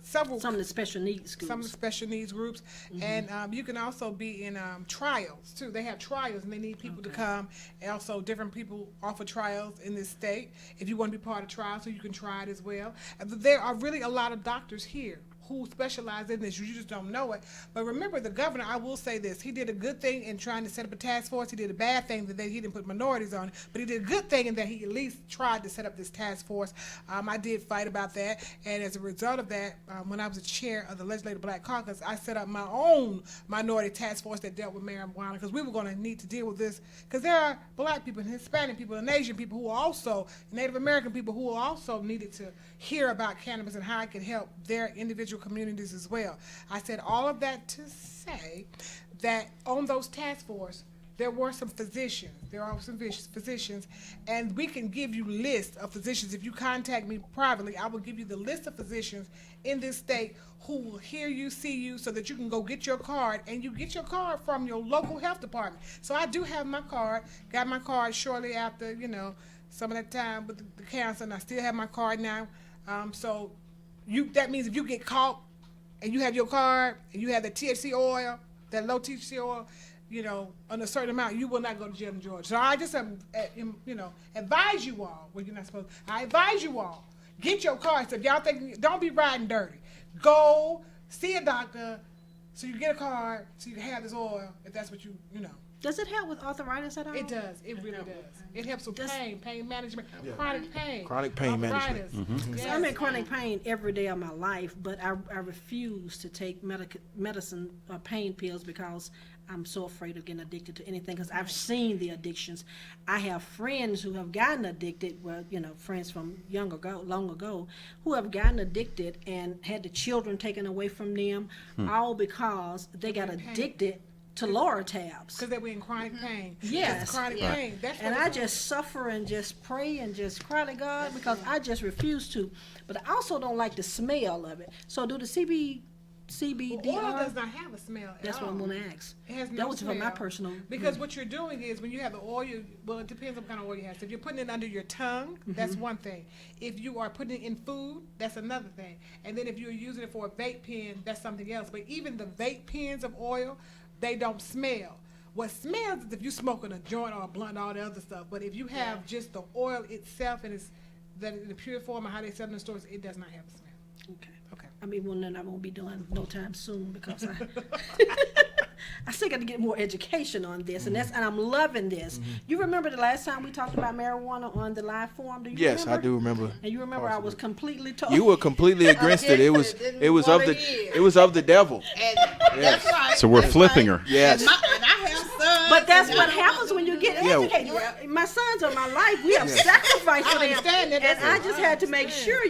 Speaker 6: several.
Speaker 3: Some of the special needs schools.
Speaker 6: Some of the special needs groups. And you can also be in trials, too. They have trials, and they need people to come. And also, different people offer trials in this state. If you want to be part of trials, so you can try it as well. There are really a lot of doctors here who specialize in this. You just don't know it. But remember, the governor, I will say this, he did a good thing in trying to set up a task force. He did a bad thing that he didn't put minorities on it. But he did a good thing in that he at least tried to set up this task force. I did fight about that. And as a result of that, when I was the chair of the Legislative Black Caucus, I set up my own minority task force that dealt with marijuana, because we were going to need to deal with this. Because there are black people and Hispanic people and Asian people who are also, Native American people who also needed to hear about cannabis and how it could help their individual communities as well. I said all of that to say that on those task force, there were some physicians. There are some physicians, and we can give you lists of physicians. If you contact me privately, I will give you the list of physicians in this state who will hear you, see you, so that you can go get your card, and you get your card from your local health department. So I do have my card, got my card shortly after, some of that time with the council, and I still have my card now. So that means if you get caught and you have your card and you have the THC oil, that low THC oil, on a certain amount, you will not go to jail in Georgia. So I just, advise you all, well, you're not supposed to, I advise you all, get your card. So if y'all think, don't be riding dirty. Go see a doctor so you get a card so you can have this oil if that's what you know.
Speaker 3: Does it help with arthritis at all?
Speaker 6: It does. It really does. It helps with pain management, chronic pain.
Speaker 5: Chronic pain
Speaker 6: arthritis.
Speaker 5: management.
Speaker 6: Yes.
Speaker 3: I'm in chronic pain every day of my life, but I refuse to take medicine or pain pills because I'm so afraid of getting addicted to anything, because I've seen the addictions. I have friends who have gotten addicted, well, friends from long ago, who have gotten addicted and had the children taken away from them, all because they got addicted to Loratabs.
Speaker 6: Because they were in chronic pain.
Speaker 3: Yes.
Speaker 6: It's chronic pain. That's
Speaker 3: And
Speaker 6: what
Speaker 3: I
Speaker 6: it's
Speaker 3: just suffer and just pray and just cry to God because I just refuse to. But I also don't like the smell of it. So do the CBD
Speaker 6: oil does not have a smell at
Speaker 3: That's
Speaker 6: all.
Speaker 3: what I'm going to ask.
Speaker 6: It has no
Speaker 3: That was for my
Speaker 6: smell.
Speaker 3: personal.
Speaker 6: Because what you're doing is when you have the oil, well, it depends on what kind of oil you have. So if you're putting it under your tongue, that's one thing. If you are putting it in food, that's another thing. And then if you're using it for a vape pen, that's something else. But even the vape pens of oil, they don't smell. What smells is if you're smoking a joint or a blunt and all the other stuff. But if you have just the oil itself and it's that in the pure form of how they sell it in the stores, it does not have a smell.
Speaker 3: Okay.
Speaker 6: Okay.
Speaker 3: I mean, one that I won't be doing no time soon because I still got to get more education on this, and I'm loving this. You remember the last time we talked about marijuana on the live forum? Do you
Speaker 5: Yes,
Speaker 3: remember?
Speaker 5: I do remember.
Speaker 3: And you remember I was completely told.
Speaker 5: You were completely against it. It was of the devil.
Speaker 4: And
Speaker 5: Yes.
Speaker 4: that's right.
Speaker 7: So we're
Speaker 4: that's
Speaker 7: flipping
Speaker 4: right.
Speaker 7: her.
Speaker 5: Yes.
Speaker 4: And I have sons.
Speaker 3: But that's
Speaker 4: and
Speaker 3: what
Speaker 4: I
Speaker 3: happens when you get
Speaker 5: Yeah.
Speaker 3: educated. My sons are my life. We have sacrificed for
Speaker 6: I
Speaker 3: them,
Speaker 6: understand that.
Speaker 3: and
Speaker 6: That's
Speaker 3: I
Speaker 6: it.
Speaker 3: just
Speaker 6: I
Speaker 3: had to make sure,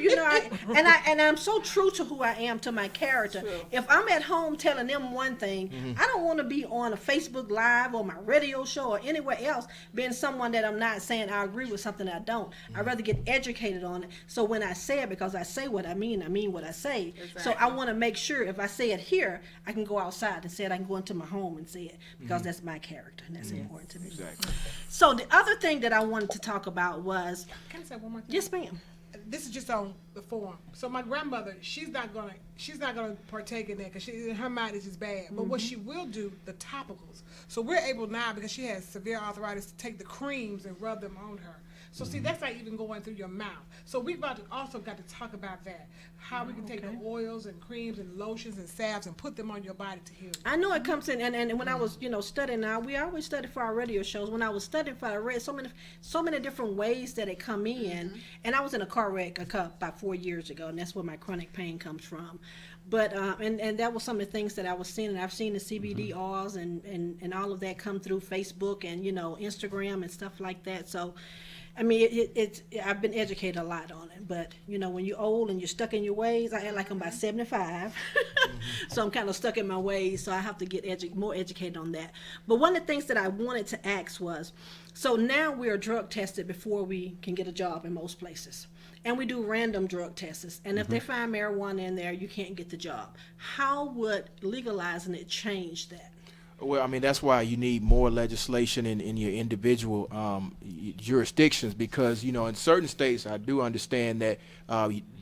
Speaker 3: and I'm so true to who I am, to my character. If I'm at home telling them one thing, I don't want to be on a Facebook Live or my radio show or anywhere else being someone that I'm not saying I agree with something I don't. I'd rather get educated on it. So when I say it, because I say what I mean what I say. So I want to make sure if I say it here, I can go outside and say it. I can go into my home and say it because that's my character and that's important to me.
Speaker 5: Exactly.
Speaker 3: So the other thing that I wanted to talk about was,
Speaker 6: Can I say one more thing?
Speaker 3: yes, ma'am.
Speaker 6: This is just on the forum. So my grandmother, she's not gonna partake in that because in her mind it's just bad. But what she will do, the topicals. So we're able now, because she has severe arthritis, to take the creams and rub them on her. So see, that's not even going through your mouth. So we've also got to talk about that. How we can take the oils and creams and lotions and salves and put them on your body to heal.
Speaker 3: I know it comes in, and when I was, studying now, we always study for our radio shows. When I was studying I read so many different ways that it come in. And I was in a car wreck about 4 years ago, and that's where my chronic pain comes from. But and that was some of the things that I was seeing, and I've seen the CBD oils and all of that come through Facebook and Instagram and stuff like that. So I mean, I've been educated a lot on it, but when you're old and you're stuck in your ways, I act like I'm about 75, so I'm kind of stuck in my ways, so I have to get more educated on that. But one of the things that I wanted to ask was, so now we are drug tested before we can get a job in most places, and we do random drug tests, and if they find marijuana in there, you can't get the job. How would legalizing it change that?
Speaker 5: Well, I mean, that's why you need more legislation in your individual jurisdictions, because, in certain states, I do understand that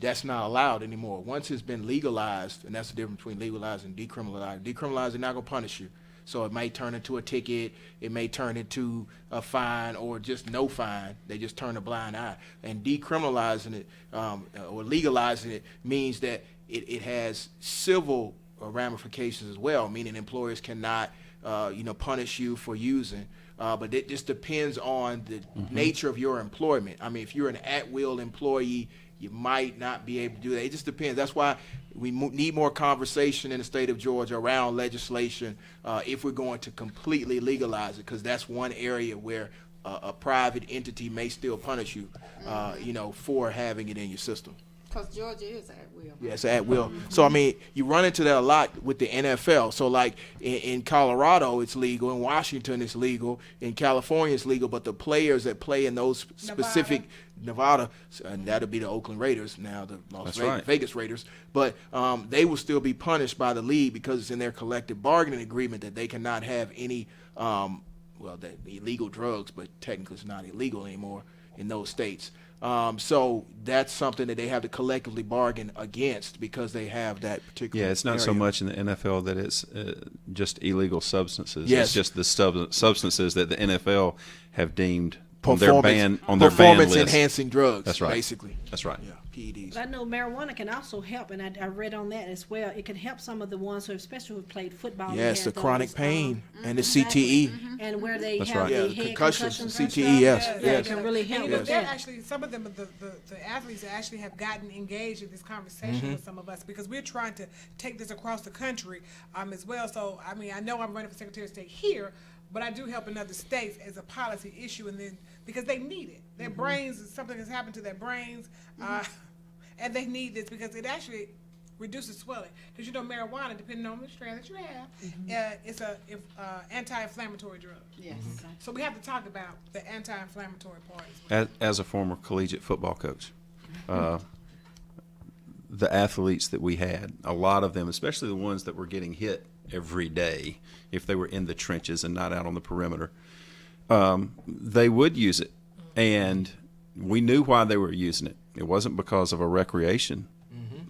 Speaker 5: that's not allowed anymore. Once it's been legalized, and that's the difference between legalized and decriminalized. Decriminalized, they're not going to punish you. So it may turn into a ticket, it may turn into a fine, or just no fine. They just turn a blind eye. And decriminalizing it or legalizing it means that it has civil ramifications as well, meaning employers cannot punish you for using, but it just depends on the nature of your employment. I mean, if you're an at-will employee, you might not be able to do that. It just depends. That's why we need more conversation in the state of Georgia around legislation if we're going to completely legalize it, because that's one area where a private entity may still punish you, for having it in your system.
Speaker 4: Because Georgia is at will.
Speaker 5: Yes, at will. So, I mean, you run into that a lot with the NFL. So, like, in Colorado, it's legal. In Washington, it's legal. In California, it's legal. But the players that play in those specific Nevada, and that'll be the Oakland Raiders, now the Vegas Raiders, but they will still be punished by the league because it's in their collective bargaining agreement that they cannot have any, illegal drugs, but technically it's not illegal anymore, in those states. So that's something that they have to collectively bargain against because they have that particular.
Speaker 7: Yeah, it's not so
Speaker 5: area.
Speaker 7: much in the NFL that it's just illegal substances.
Speaker 5: Yes.
Speaker 7: It's just the substances that the NFL have deemed on their ban list.
Speaker 5: Performance-enhancing drugs.
Speaker 7: That's right.
Speaker 5: Basically.
Speaker 7: That's right.
Speaker 5: Yeah, PEDs.
Speaker 3: I know marijuana can also help, and I read on that as well. It can help some of the ones who, especially who played football.
Speaker 5: Yes, the
Speaker 3: and had
Speaker 5: chronic
Speaker 3: those,
Speaker 5: pain and the
Speaker 3: exactly.
Speaker 5: CTE.
Speaker 3: And where they
Speaker 7: That's
Speaker 3: have
Speaker 7: right.
Speaker 3: the
Speaker 5: Yeah,
Speaker 3: head
Speaker 5: concussions,
Speaker 3: concussions
Speaker 5: CTE,
Speaker 3: and stuff.
Speaker 5: yes,
Speaker 3: Yeah,
Speaker 5: yes.
Speaker 3: it can really
Speaker 6: And
Speaker 3: help
Speaker 6: you know,
Speaker 3: with
Speaker 6: they're
Speaker 3: that.
Speaker 6: actually, some of them, the athletes actually have gotten engaged in this conversation with some of us because we're trying to take this across the country as well. So, I mean, I know I'm running for Secretary of State here, but I do help in other states as a policy issue, and then because they need it. Their brains, something has happened to their brains, and they need this because it actually reduces swelling. Because you know, marijuana, depending on the strand that you have, it's a anti-inflammatory drug.
Speaker 4: Yes.
Speaker 6: So we have to talk about the anti-inflammatory part as well.
Speaker 7: As a former collegiate football coach, the athletes that we had, a lot of them, especially the ones that were getting hit every day, if they were in the trenches and not out on the perimeter, they would use it. And we knew why they were using it. It wasn't because of a recreation,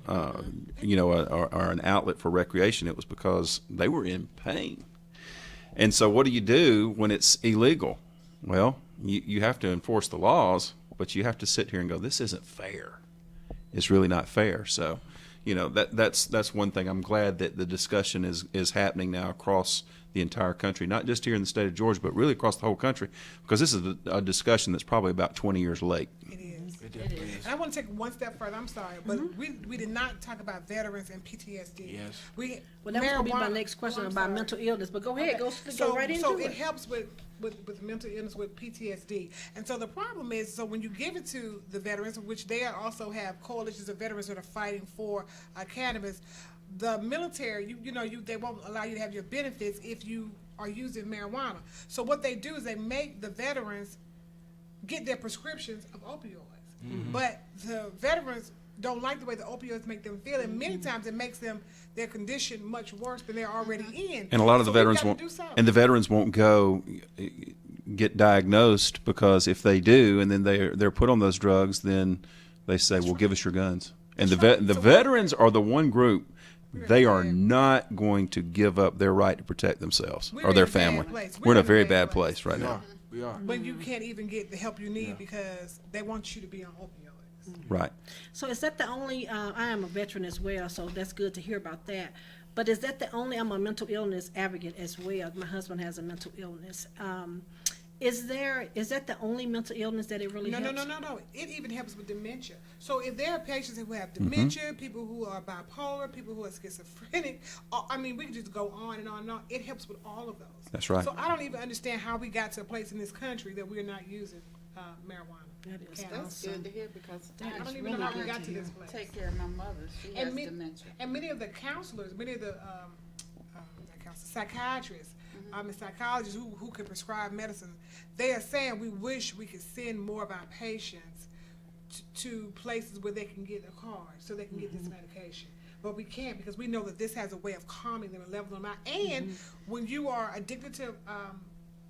Speaker 7: or an outlet for recreation. It was because they were in pain. And so what do you do when it's illegal? Well, you have to enforce the laws, but you have to sit here and go, this isn't fair. It's really not fair. So, that's one thing. I'm glad that the discussion is happening now across the entire country, not just here in the state of Georgia, but really across the whole country, because this is a discussion that's probably about 20 years late.
Speaker 6: It is. And I want to take one step further. I'm sorry, but we did not talk about veterans and PTSD.
Speaker 5: Yes.
Speaker 3: Well, that was going to be my
Speaker 6: marijuana-
Speaker 3: next question
Speaker 6: I'm
Speaker 3: about
Speaker 6: sorry.
Speaker 3: mental illness, but go ahead, go right into
Speaker 6: so
Speaker 3: it.
Speaker 6: it helps with mental illness, with PTSD. And so the problem is, so when you give it to the veterans, which they also have coalitions of veterans that are fighting for cannabis, the military, they won't allow you to have your benefits if you are using marijuana. So what they do is they make the veterans get their prescriptions of opioids. But the veterans don't like the way the opioids make them feel, and many times it makes their condition much worse than they're already in.
Speaker 7: And a lot of the
Speaker 6: So we've
Speaker 7: veterans
Speaker 6: got to
Speaker 7: won't,
Speaker 6: do something.
Speaker 7: and the veterans won't go get diagnosed, because if they do, and then they're put on those drugs, then they say, "Well, give us your guns." And the veterans are the one group. They are not going to give up their right to protect themselves
Speaker 6: We're
Speaker 7: or
Speaker 6: in
Speaker 7: their
Speaker 6: a bad
Speaker 7: family.
Speaker 6: place.
Speaker 7: We're in a very bad place right now.
Speaker 5: We are.
Speaker 6: When you can't even get the help you need because they want you to be on opioids.
Speaker 7: Right.
Speaker 3: So is that the only, I am a veteran as well, so that's good to hear about that. But is that the only, I'm a mental illness advocate as well. My husband has a mental illness. Is that the only mental illness that it really helps?
Speaker 6: No. It even helps with dementia. So if there are patients who have dementia, people who are bipolar, people who are schizophrenic, we can just go on and on and on. It helps with all of those.
Speaker 7: That's right.
Speaker 6: So I don't even understand how we got to a place in this country that we're not using marijuana.
Speaker 3: That is
Speaker 6: Cannabis.
Speaker 4: That's good to hear because
Speaker 6: I don't even
Speaker 3: really
Speaker 6: know how we
Speaker 3: good
Speaker 6: got
Speaker 3: to
Speaker 6: to
Speaker 3: hear.
Speaker 6: this place.
Speaker 4: take care of my mother. She has dementia.
Speaker 6: And many of the counselors, many of the psychiatrists, and psychologists who can prescribe medicine, they are saying we wish we could send more of our patients to places where they can get a card so they can get this medication. But we can't, because we know that this has a way of calming them and leveling them out. And when you are addicted to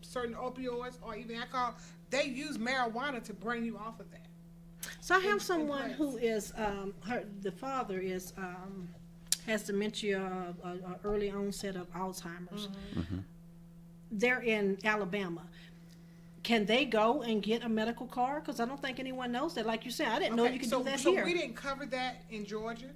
Speaker 6: certain opioids or even alcohol, they use marijuana to bring you off of that.
Speaker 3: So I have someone who is, the father is, has dementia, early onset of Alzheimer's. They're in Alabama. Can they go and get a medical card? Because I don't think anyone knows that. Like you said, I didn't know you could do that here.
Speaker 6: So we didn't cover that in Georgia,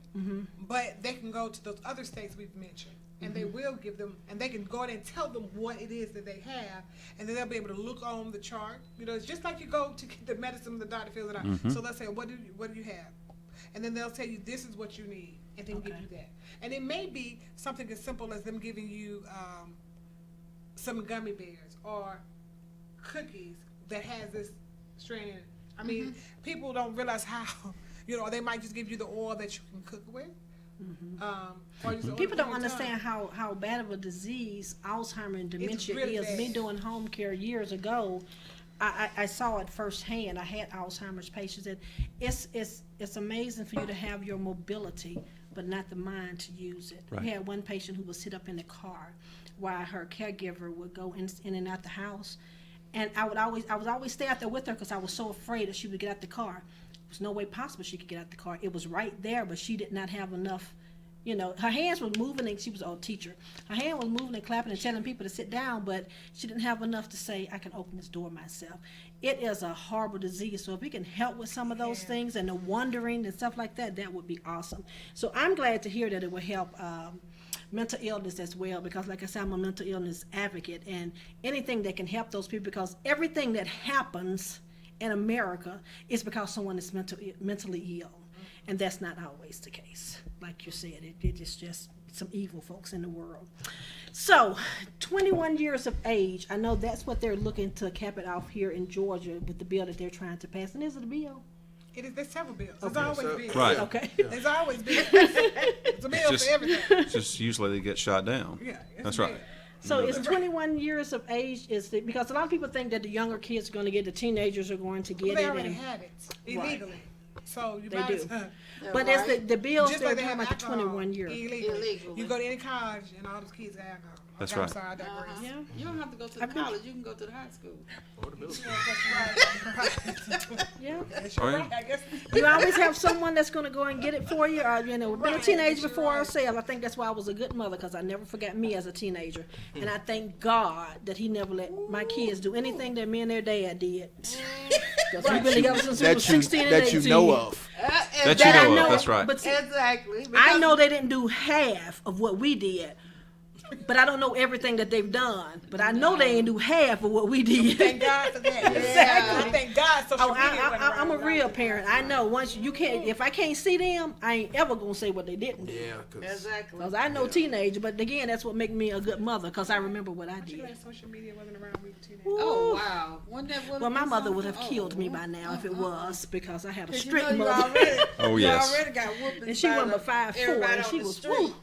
Speaker 6: but they can go to those other states we've mentioned, and they will give them, and they can go in and tell them what it is that they have, and then they'll be able to look on the chart. It's just like you go to get the medicine, the doctor fills it out. So let's say, what do you have? And then they'll tell you, this is what you need, and then give you that. And it may be something as simple as them giving you some gummy bears or cookies that has this strand in it. People don't realize how, they might just give you the oil that you can cook with.
Speaker 3: People don't understand how bad of a disease Alzheimer's and dementia
Speaker 6: really
Speaker 3: is.
Speaker 6: bad.
Speaker 3: Me doing home care years ago, I saw it firsthand. I had Alzheimer's patients, and it's amazing for you to have your mobility, but not the mind to use it.
Speaker 7: Right.
Speaker 3: We had one patient who would sit up in the car while her caregiver would go in and out the house, And I was always stay out there with her because I was so afraid that she would get out the car. There was no way possible she could get out the car. It was right there, but she did not have enough. You know, her hands were moving, and she was a teacher. Her hand was moving and clapping and telling people to sit down, but she didn't have enough to say, I can open this door myself. It is a horrible disease, so if we can help with some of those things and the wandering and stuff like that, that would be awesome. So I'm glad to hear that it will help mental illness as well, because like I said, I'm a mental illness advocate, and anything that can help those people, because everything that happens in America is because someone is mentally ill. And that's not always the case. Like you said, it is just some evil folks in the world. So, 21 years of age, I know that's what they're looking to cap it off here in Georgia with the bill that they're trying to pass. And is it a bill?
Speaker 6: It is. There's several bills. There's always bills.
Speaker 7: Right.
Speaker 3: Okay.
Speaker 6: There's always bills. It's a bill
Speaker 7: Just-
Speaker 6: for everything.
Speaker 7: Just usually they get shot down.
Speaker 6: Yeah, it's
Speaker 7: That's
Speaker 6: a
Speaker 7: right.
Speaker 6: bill.
Speaker 3: So is 21 years of age, because a lot of people think that the younger kids are going to get, the teenagers are going to
Speaker 6: Well,
Speaker 3: get
Speaker 6: they
Speaker 3: it.
Speaker 6: already
Speaker 3: And,
Speaker 6: have it illegally. So you
Speaker 3: They
Speaker 6: might
Speaker 3: do.
Speaker 6: as well.
Speaker 3: but it's the bills
Speaker 6: Just
Speaker 3: they're
Speaker 6: like they
Speaker 3: talking
Speaker 6: have
Speaker 3: about the
Speaker 6: alcohol
Speaker 3: 21 year.
Speaker 6: illegally. You go to any college and all those kids have alcohol.
Speaker 7: That's
Speaker 6: Okay, I'm
Speaker 7: right.
Speaker 6: sorry, I digress.
Speaker 3: Yeah.
Speaker 4: You don't have to go to
Speaker 3: I've
Speaker 4: the
Speaker 3: been-
Speaker 4: college. You can go to the high school.
Speaker 6: That's right.
Speaker 3: Yeah.
Speaker 6: Yes, you're
Speaker 7: Oh, yeah.
Speaker 6: right, I guess.
Speaker 3: You always have someone that's going to go and get it for you, or being a
Speaker 6: Right,
Speaker 3: teenager
Speaker 6: you're
Speaker 3: before
Speaker 6: right.
Speaker 3: ourselves. I think that's why I was a good mother, because I never forgot me as a teenager, and I thank God that He never let my kids do anything that me and their dad did. Because we've been together since we were 16 and 18.
Speaker 5: that you know of.
Speaker 7: That
Speaker 3: That I
Speaker 7: you know
Speaker 3: know
Speaker 7: of. That's right.
Speaker 3: But see,
Speaker 4: Exactly.
Speaker 3: I know they didn't do half of what we did, but I don't know everything that they've done. But I know they didn't do half of what we did.
Speaker 6: Thank God for that.
Speaker 4: Exactly.
Speaker 6: I thank God social
Speaker 3: Oh,
Speaker 6: media went
Speaker 3: I'm a
Speaker 6: around.
Speaker 3: real parent. I know once you can't, if I can't see them, I ain't ever gonna say what they didn't do.
Speaker 5: Yeah, 'cause
Speaker 4: Exactly.
Speaker 3: Cause I know teenage, but again, that's what makes me a good mother. Cause I remember what I
Speaker 6: You
Speaker 3: did.
Speaker 6: like social media wasn't around when we were teenagers.
Speaker 4: Oh wow. Wasn't that what
Speaker 3: Well,
Speaker 4: it
Speaker 3: my
Speaker 4: was
Speaker 3: mother would
Speaker 4: something?
Speaker 3: have killed me by now if it was, because I had a
Speaker 4: 'Cause you
Speaker 3: strict
Speaker 4: know you
Speaker 3: mother.
Speaker 4: already,
Speaker 7: Oh,
Speaker 4: you
Speaker 7: yes.
Speaker 4: already got whooped.
Speaker 3: And she wasn't but 5'4",
Speaker 4: everybody
Speaker 3: and
Speaker 4: on
Speaker 3: she
Speaker 4: the
Speaker 3: was,
Speaker 4: street.
Speaker 3: woo.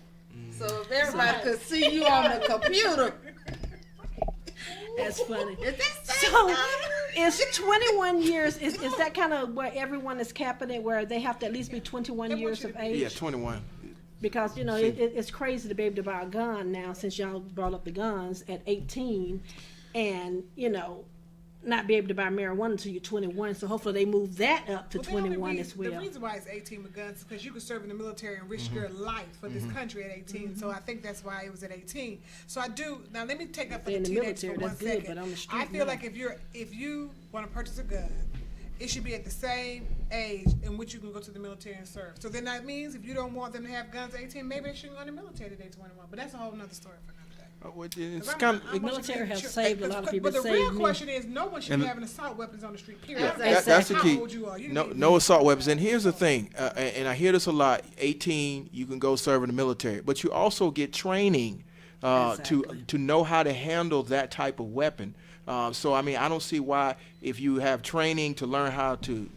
Speaker 4: So if everybody could see you on the computer,
Speaker 3: That's funny.
Speaker 4: is that
Speaker 3: So, is 21 years, is that kind of where everyone is capping it, where they have to at least be 21
Speaker 6: want
Speaker 3: years
Speaker 6: you
Speaker 3: of
Speaker 6: to
Speaker 3: age?
Speaker 5: yeah, 21.
Speaker 3: Because, you know, it's crazy to be able to buy a gun now, since y'all brought up the guns at 18, and, you know, not be able to buy marijuana until you're 21. So hopefully they move that up to
Speaker 6: Well, the only
Speaker 3: 21
Speaker 6: reason-
Speaker 3: as well.
Speaker 6: The reason why it's 18 with guns is because you could serve in the military and risk your life for this country at 18. So I think that's why it was at 18. So I do. Now let me take up for
Speaker 3: In
Speaker 6: the
Speaker 3: the
Speaker 6: teenagers
Speaker 3: military,
Speaker 6: for 1
Speaker 3: that's good,
Speaker 6: second.
Speaker 3: but on the street,
Speaker 6: I feel
Speaker 3: no.
Speaker 6: like if you want to purchase a gun, it should be at the same age in which you can go to the military and serve. So then that means if you don't want them to have guns at 18, maybe they shouldn't go in the military at age 21. But that's a whole nother story for another day.
Speaker 5: It's
Speaker 6: 'Cause
Speaker 5: kind
Speaker 3: The military have saved a lot of people.
Speaker 6: But the
Speaker 3: Saved
Speaker 6: real
Speaker 3: me.
Speaker 6: question is, no one should
Speaker 5: And
Speaker 6: be
Speaker 5: the-
Speaker 6: having assault weapons on the street. Period.
Speaker 3: Yeah,
Speaker 6: I don't care
Speaker 5: that's the
Speaker 6: how
Speaker 5: key.
Speaker 6: old you are. You
Speaker 5: No,
Speaker 6: need to
Speaker 5: no
Speaker 6: be-
Speaker 5: assault weapons. And here's the thing, and I hear this a lot. 18, you can go serve in the military, but you also get training
Speaker 3: Exactly.
Speaker 5: to know how to handle that type of weapon. So I mean, I don't see why, if you have training to learn how to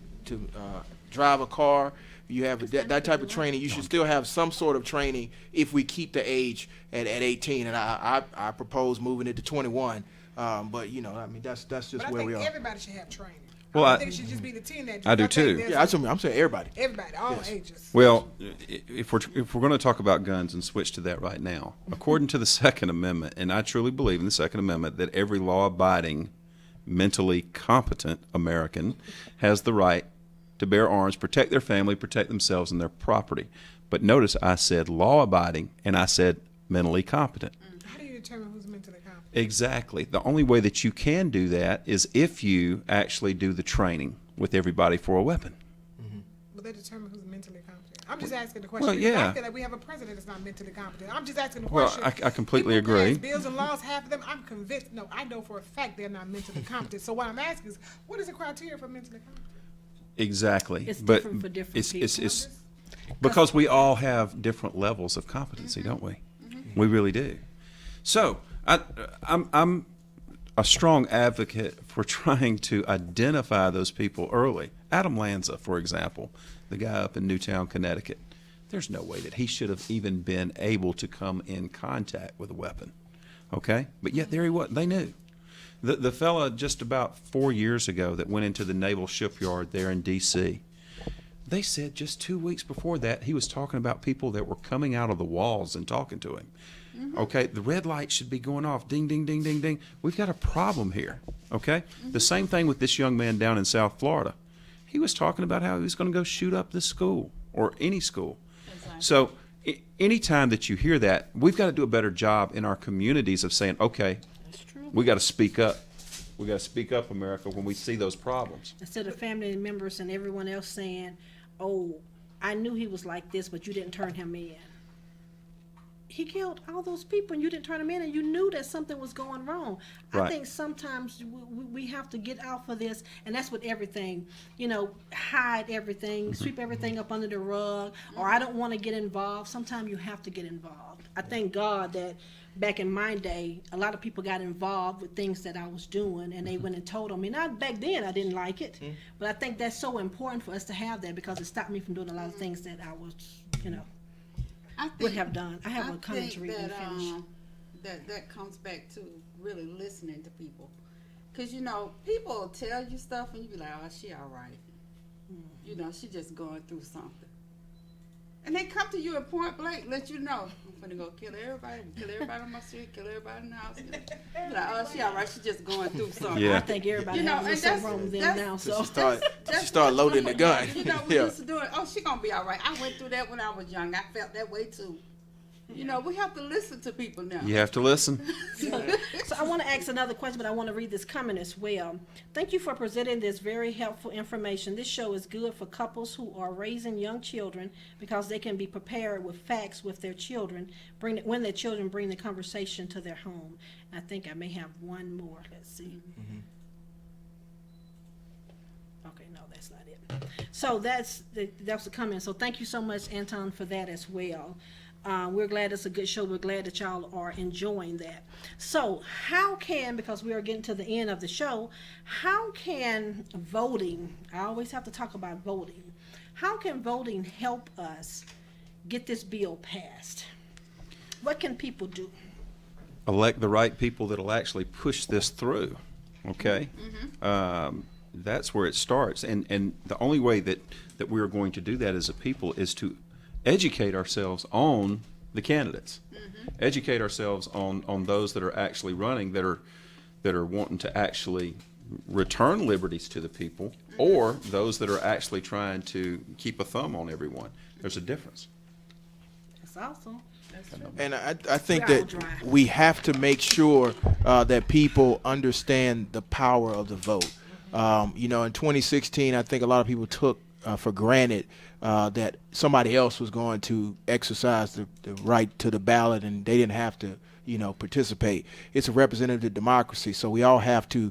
Speaker 5: drive a car, you have that type of training. You should still have some sort of training if we keep the age at 18. And I propose moving it to 21. But you know, I mean, that's just
Speaker 6: But I
Speaker 5: where
Speaker 6: think
Speaker 5: we are.
Speaker 6: everybody should have training.
Speaker 7: Well,
Speaker 6: I
Speaker 7: I-
Speaker 6: don't think it should just be the teenagers.
Speaker 7: I do
Speaker 6: think
Speaker 7: too.
Speaker 6: there's-
Speaker 5: Yeah, that's what I'm saying. Everybody.
Speaker 6: Everybody, all ages.
Speaker 7: Well, if we're going to talk about guns and switch to that right now, according to the Second Amendment, and I truly believe in the Second Amendment that every law-abiding, mentally competent American has the right to bear arms, protect their family, protect themselves and their property. But notice I said law-abiding, and I said mentally competent.
Speaker 6: How do you determine who's mentally competent?
Speaker 7: Exactly. The only way that you can do that is if you actually do the training with everybody for a weapon.
Speaker 6: Will they determine who's mentally competent? I'm just asking the question.
Speaker 7: Well,
Speaker 6: because
Speaker 7: yeah.
Speaker 6: I feel like we have a president that's not mentally competent. I'm just asking the
Speaker 7: Well,
Speaker 6: question.
Speaker 7: I completely
Speaker 6: People pass
Speaker 7: agree.
Speaker 6: bills and laws, half of them, I'm convinced. No, I know for a fact they're not mentally competent. So what I'm asking is, what is the criteria for mentally competent?
Speaker 7: Exactly.
Speaker 3: It's
Speaker 7: but
Speaker 3: different for different
Speaker 7: it's
Speaker 3: people.
Speaker 7: because we all have different levels of competency, don't we? We really do. So I'm a strong advocate for trying to identify those people early. Adam Lanza, for example, the guy up in Newtown, Connecticut. There's no way that he should have even been able to come in contact with a weapon. Okay? But yet there he was. They knew. The fella just about 4 years ago that went into the Naval Shipyard there in D.C., they said just 2 weeks before that he was talking about people that were coming out of the walls and talking to him. Okay, the red light should be going off. Ding, ding, ding, ding, ding. We've got a problem here. Okay, the same thing with this young man down in South Florida. He was talking about how he was going to go shoot up this school or any school.
Speaker 4: Exactly.
Speaker 7: So anytime that you hear that, we've got to do a better job in our communities of saying, okay, we got to speak up. We got to speak up, America, when we see those problems.
Speaker 3: Instead of family members and everyone else saying, oh, I knew he was like this, but you didn't turn him in. He killed all those people and you didn't turn him in, and you knew that something was going wrong.
Speaker 7: Right.
Speaker 3: I think sometimes we have to get off of this, and that's with everything. Hide everything, sweep everything up under the rug, or I don't want to get involved. Sometimes you have to get involved. I thank God that back in my day, a lot of people got involved with things that I was doing, and they went and told them. And back then, I didn't like it, but I think that's so important for us to have that, because it stopped me from doing a lot of things that I was, would have done. I have a comment to read and finish.
Speaker 4: That comes back to really listening to people, because people will tell you stuff and you be like, oh, she all right. She just going through something, and they come to you at point blank, let you know, I'm finna go kill everybody on my street, kill everybody in the house. You're like, oh, she all right, she just going through something.
Speaker 7: Yeah.
Speaker 3: I think everybody has something wrong with them now. So
Speaker 5: She started loading the gun.
Speaker 4: We used to do it. Oh, she gonna be all right. I went through that when I was young. I felt that way too. We have to listen to people now.
Speaker 7: You have to listen.
Speaker 3: So I want to ask another question, but I want to read this comment as well. Thank you for presenting this very helpful information. This show is good for couples who are raising young children, because they can be prepared with facts with their children when their children bring the conversation to their home. I think I may have one more. Let's see. Okay, no, that's not it. So that's the comment. So thank you so much, Anton, for that as well. We're glad it's a good show. We're glad that y'all are enjoying that. So because we are getting to the end of the show, how can voting, I always have to talk about voting, how can voting help us get this bill passed? What can people do?
Speaker 7: Elect the right people that'll actually push this through. Okay? That's where it starts. And the only way that we're going to do that as a people is to educate ourselves on the candidates, educate ourselves on those that are actually running, that are wanting to actually return liberties to the people, or those that are actually trying to keep a thumb on everyone. There's a difference.
Speaker 3: That's awesome.
Speaker 5: And I think that we have to make sure that people understand the power of the vote. In 2016, I think a lot of people took for granted that somebody else was going to exercise the right to the ballot, and they didn't have to, participate. It's a representative democracy, so we all have to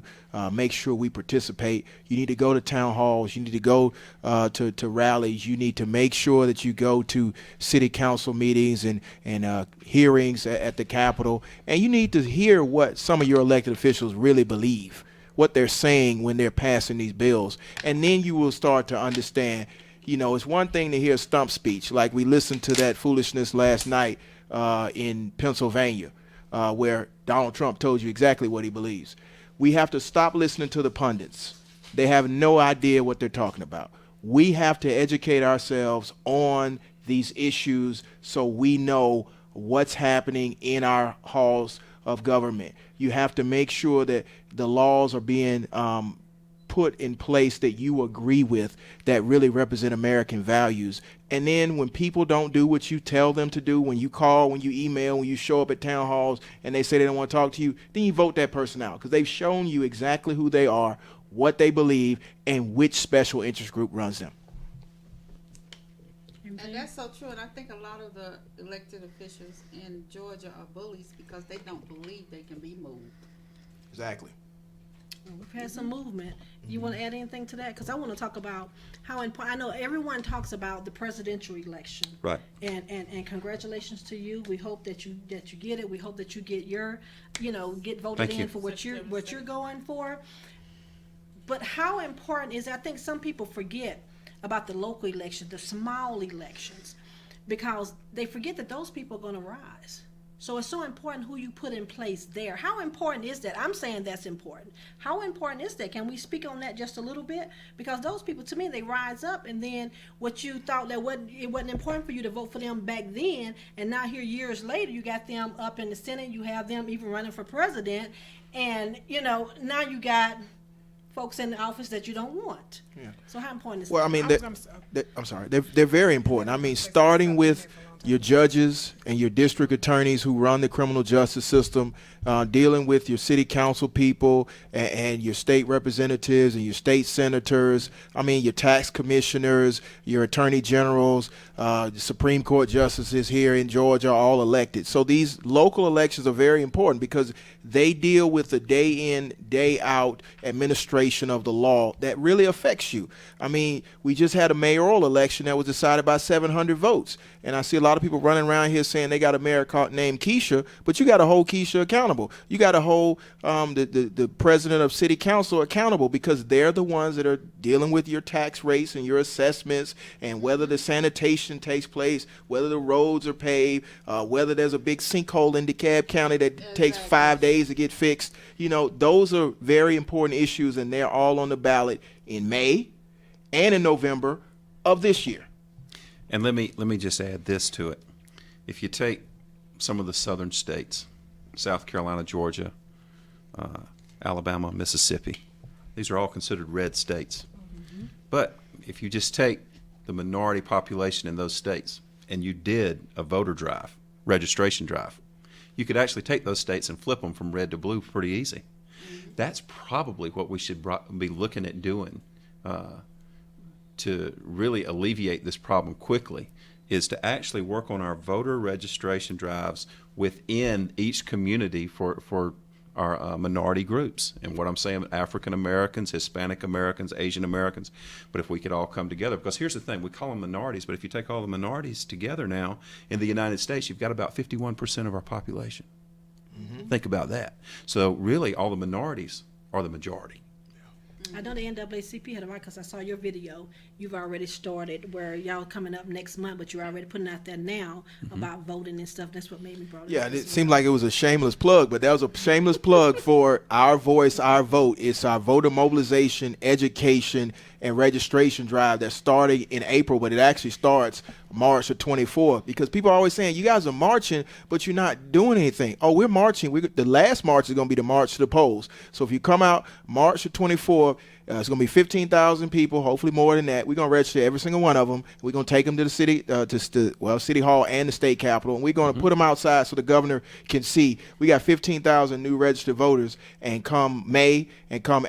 Speaker 5: make sure we participate. You need to go to town halls. You need to go to rallies. You need to make sure that you go to city council meetings and hearings at the Capitol, and you need to hear what some of your elected officials really believe, what they're saying when they're passing these bills, and then you will start to understand. It's one thing to hear a stump speech, like we listened to that foolishness last night in Pennsylvania, where Donald Trump told you exactly what he believes. We have to stop listening to the pundits. They have no idea what they're talking about. We have to educate ourselves on these issues so we know what's happening in our halls of government. You have to make sure that the laws are being put in place that you agree with, that really represent American values. And then when people don't do what you tell them to do, when you call, when you email, when you show up at town halls and they say they don't want to talk to you, then you vote that person out, because they've shown you exactly who they are, what they believe, and which special interest group runs them.
Speaker 4: And that's so true. And I think a lot of the elected officials in Georgia are bullies because they don't believe they can be moved.
Speaker 5: Exactly.
Speaker 3: We've had some movement. You want to add anything to that? Because I want to talk about how important. I know everyone talks about the presidential election,
Speaker 7: Right.
Speaker 3: And congratulations to you. We hope that you get it. We hope that you get your, get voted
Speaker 7: Thank
Speaker 3: in
Speaker 7: you.
Speaker 3: for what you're going for. But how important is? I think some people forget about the local elections, the small elections, because they forget that those people are going to rise. So it's so important who you put in place there. How important is that? I'm saying that's important. How important is that? Can we speak on that just a little bit? Because those people, to me, they rise up, and then what you thought that it wasn't important for you to vote for them back then, and now here years later, you got them up in the Senate, you have them even running for president, and now you got folks in the office that you don't want.
Speaker 5: Yeah.
Speaker 3: So how important is
Speaker 5: Well, I
Speaker 3: that?
Speaker 5: mean, I'm sorry. They're very important. I mean, starting with your judges and your district attorneys who run the criminal justice system, dealing with your city council people and your state representatives and your state senators. I mean, your tax commissioners, your attorney generals, the Supreme Court justices here in Georgia are all elected. So these local elections are very important because they deal with the day in, day out administration of the law that really affects you. I mean, we just had a mayoral election that was decided by 700 votes. And I see a lot of people running around here saying they got a mayor named Keisha, but you got to hold Keisha accountable. You got to hold the president of city council accountable because they're the ones that are dealing with your tax rates and your assessments and whether the sanitation takes place, whether the roads are paved, whether there's a big sinkhole in DeKalb County that takes 5 days to get fixed. Those are very important issues, and they're all on the ballot in May and in November of this year.
Speaker 7: And let me just add this to it. If you take some of the southern states, South Carolina, Georgia, Alabama, Mississippi, these are all considered red states. Mm-hmm. But if you just take the minority population in those states and you did a voter drive, registration drive, you could actually take those states and flip them from red to blue pretty easy. Mm-hmm. That's probably what we should be looking at doing to really alleviate this problem quickly, is to actually work on our voter registration drives within each community for our minority groups. And what I'm saying, African Americans, Hispanic Americans, Asian Americans. But if we could all come together, because here's the thing, we call them minorities, but if you take all the minorities together now in the United States, you've got about 51% of our population. Mm-hmm. Think about that. So really all the minorities are the majority.
Speaker 3: I know the NAACP had a right because I saw your video. You've already started where y'all coming up next month, but you're already putting out there now about voting and stuff. That's what made me brought it up.
Speaker 5: Yeah, it seemed like it was a shameless plug, but that was a shameless plug for Our Voice, Our Vote. It's our voter mobilization, education, and registration drive that's starting in April, but it actually starts March the 24th because people are always saying, you guys are marching, but you're not doing anything. Oh, we're marching. The last march is going to be the March to the Polls. So if you come out March the 24th, it's going to be 15,000 people, hopefully more than that. We're going to register every single one of them. We're going to take them to the city, City Hall and the state capitol, and we're going to put them outside so the governor can see. We got 15,000 new registered voters, and come May and come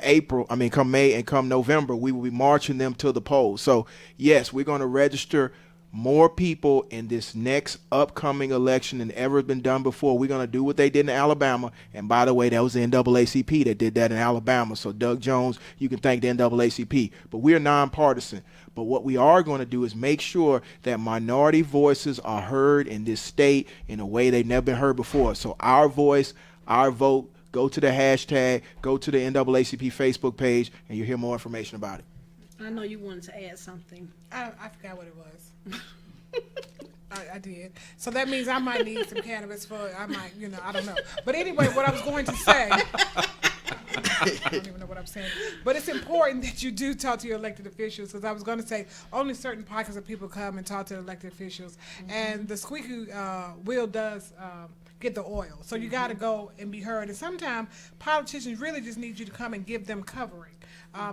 Speaker 5: November, we will be marching them to the polls. So, yes, we're going to register more people in this next upcoming election than ever been done before. We're going to do what they did in Alabama. And by the way, that was the NAACP that did that in Alabama. So Doug Jones, you can thank the NAACP. But we are nonpartisan. But what we are going to do is make sure that minority voices are heard in this state in a way they've never been heard before. So Our Voice, Our Vote, go to the hashtag, go to the NAACP Facebook page, and you'll hear more information about it.
Speaker 3: I know you wanted to add something.
Speaker 6: I forgot what it was. I did. So that means I might need some cannabis I don't know. But anyway, what I was going to say, I don't even know what I'm saying. But it's important that you do talk to your elected officials, because I was going to say only certain pockets of people come and talk to the elected officials. Mm-hmm. And the squeaky wheel does get the oil. So you got to go and be heard. And sometimes politicians really just need you to come and give them covering.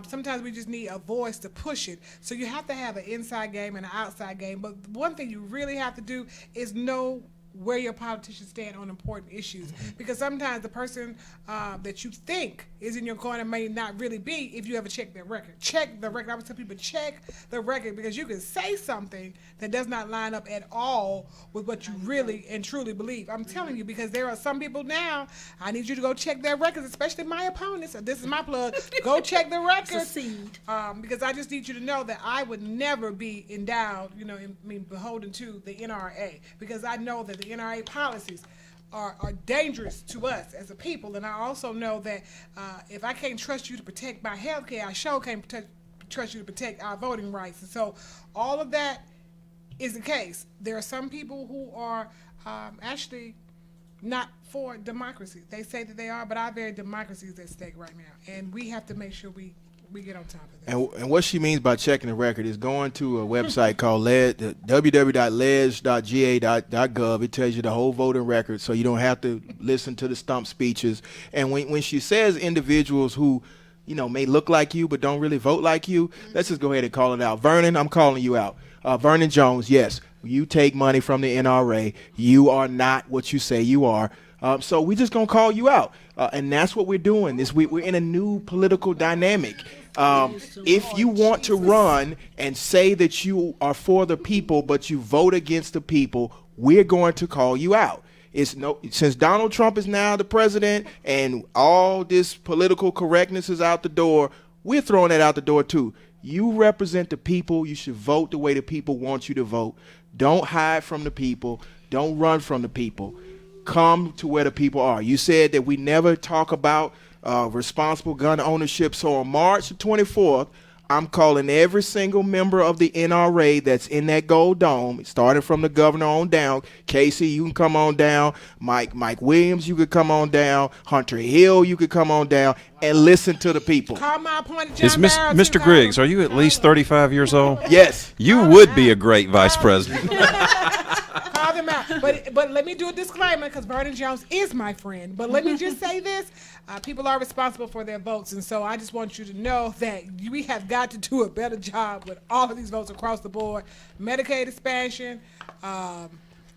Speaker 6: Sometimes we just need a voice to push it. So you have to have an inside game and an outside game. But one thing you really have to do is know where your politicians stand on important issues. Because sometimes the person that you think is in your corner may not really be if you ever check their record. Check the record. I would tell people, check the record, because you can say something that does not line up at all with what you really and truly believe. I'm telling you, because there are some people now, I need you to go check their records, especially my opponents. This is my plug. Go check the records. Because I just need you to know that I would never be endowed, beholden to the NRA, because I know that the NRA policies are dangerous to us as a people. And I also know that if I can't trust you to protect my health care, I sure can't trust you to protect our voting rights. And so all of that is the case. There are some people who are actually not for democracy. They say that they are, but our very democracy is at stake right now, and we have to make sure we get on top of this.
Speaker 5: And what she means by checking the record is going to a website called www.ledge.ga.gov. It tells you the whole voting record, so you don't have to listen to the stump speeches. And when she says individuals who, may look like you but don't really vote like you, let's just go ahead and call it out. Vernon, I'm calling you out. Vernon Jones, yes, you take money from the NRA. You are not what you say you are. So we just going to call you out. And that's what we're doing. We're in a new political dynamic. If you want to run and say that you are for the people, but you vote against the people, we're going to call you out. Since Donald Trump is now the president and all this political correctness is out the door, we're throwing that out the door too. You represent the people. You should vote the way the people want you to vote. Don't hide from the people. Don't run from the people. Come to where the people are. You said that we never talk about responsible gun ownership. So on March 24th, I'm calling every single member of the NRA that's in that Gold Dome, starting from the governor on down. Casey, you can come on down. Mike Williams, you could come on down. Hunter Hill, you could come on down and listen to the people.
Speaker 6: Call my appointed
Speaker 7: Is
Speaker 6: John Barrow,
Speaker 7: Mr.
Speaker 6: too,
Speaker 7: Griggs, are you at least 35 years old?
Speaker 5: Yes.
Speaker 7: You would be a great vice president.
Speaker 6: Call them out. But let me do a disclaimer, because Vernon Jones is my friend. But let me just say this. People are responsible for their votes, and so I just want you to know that we have got to do a better job with all of these votes across the board. Medicaid expansion,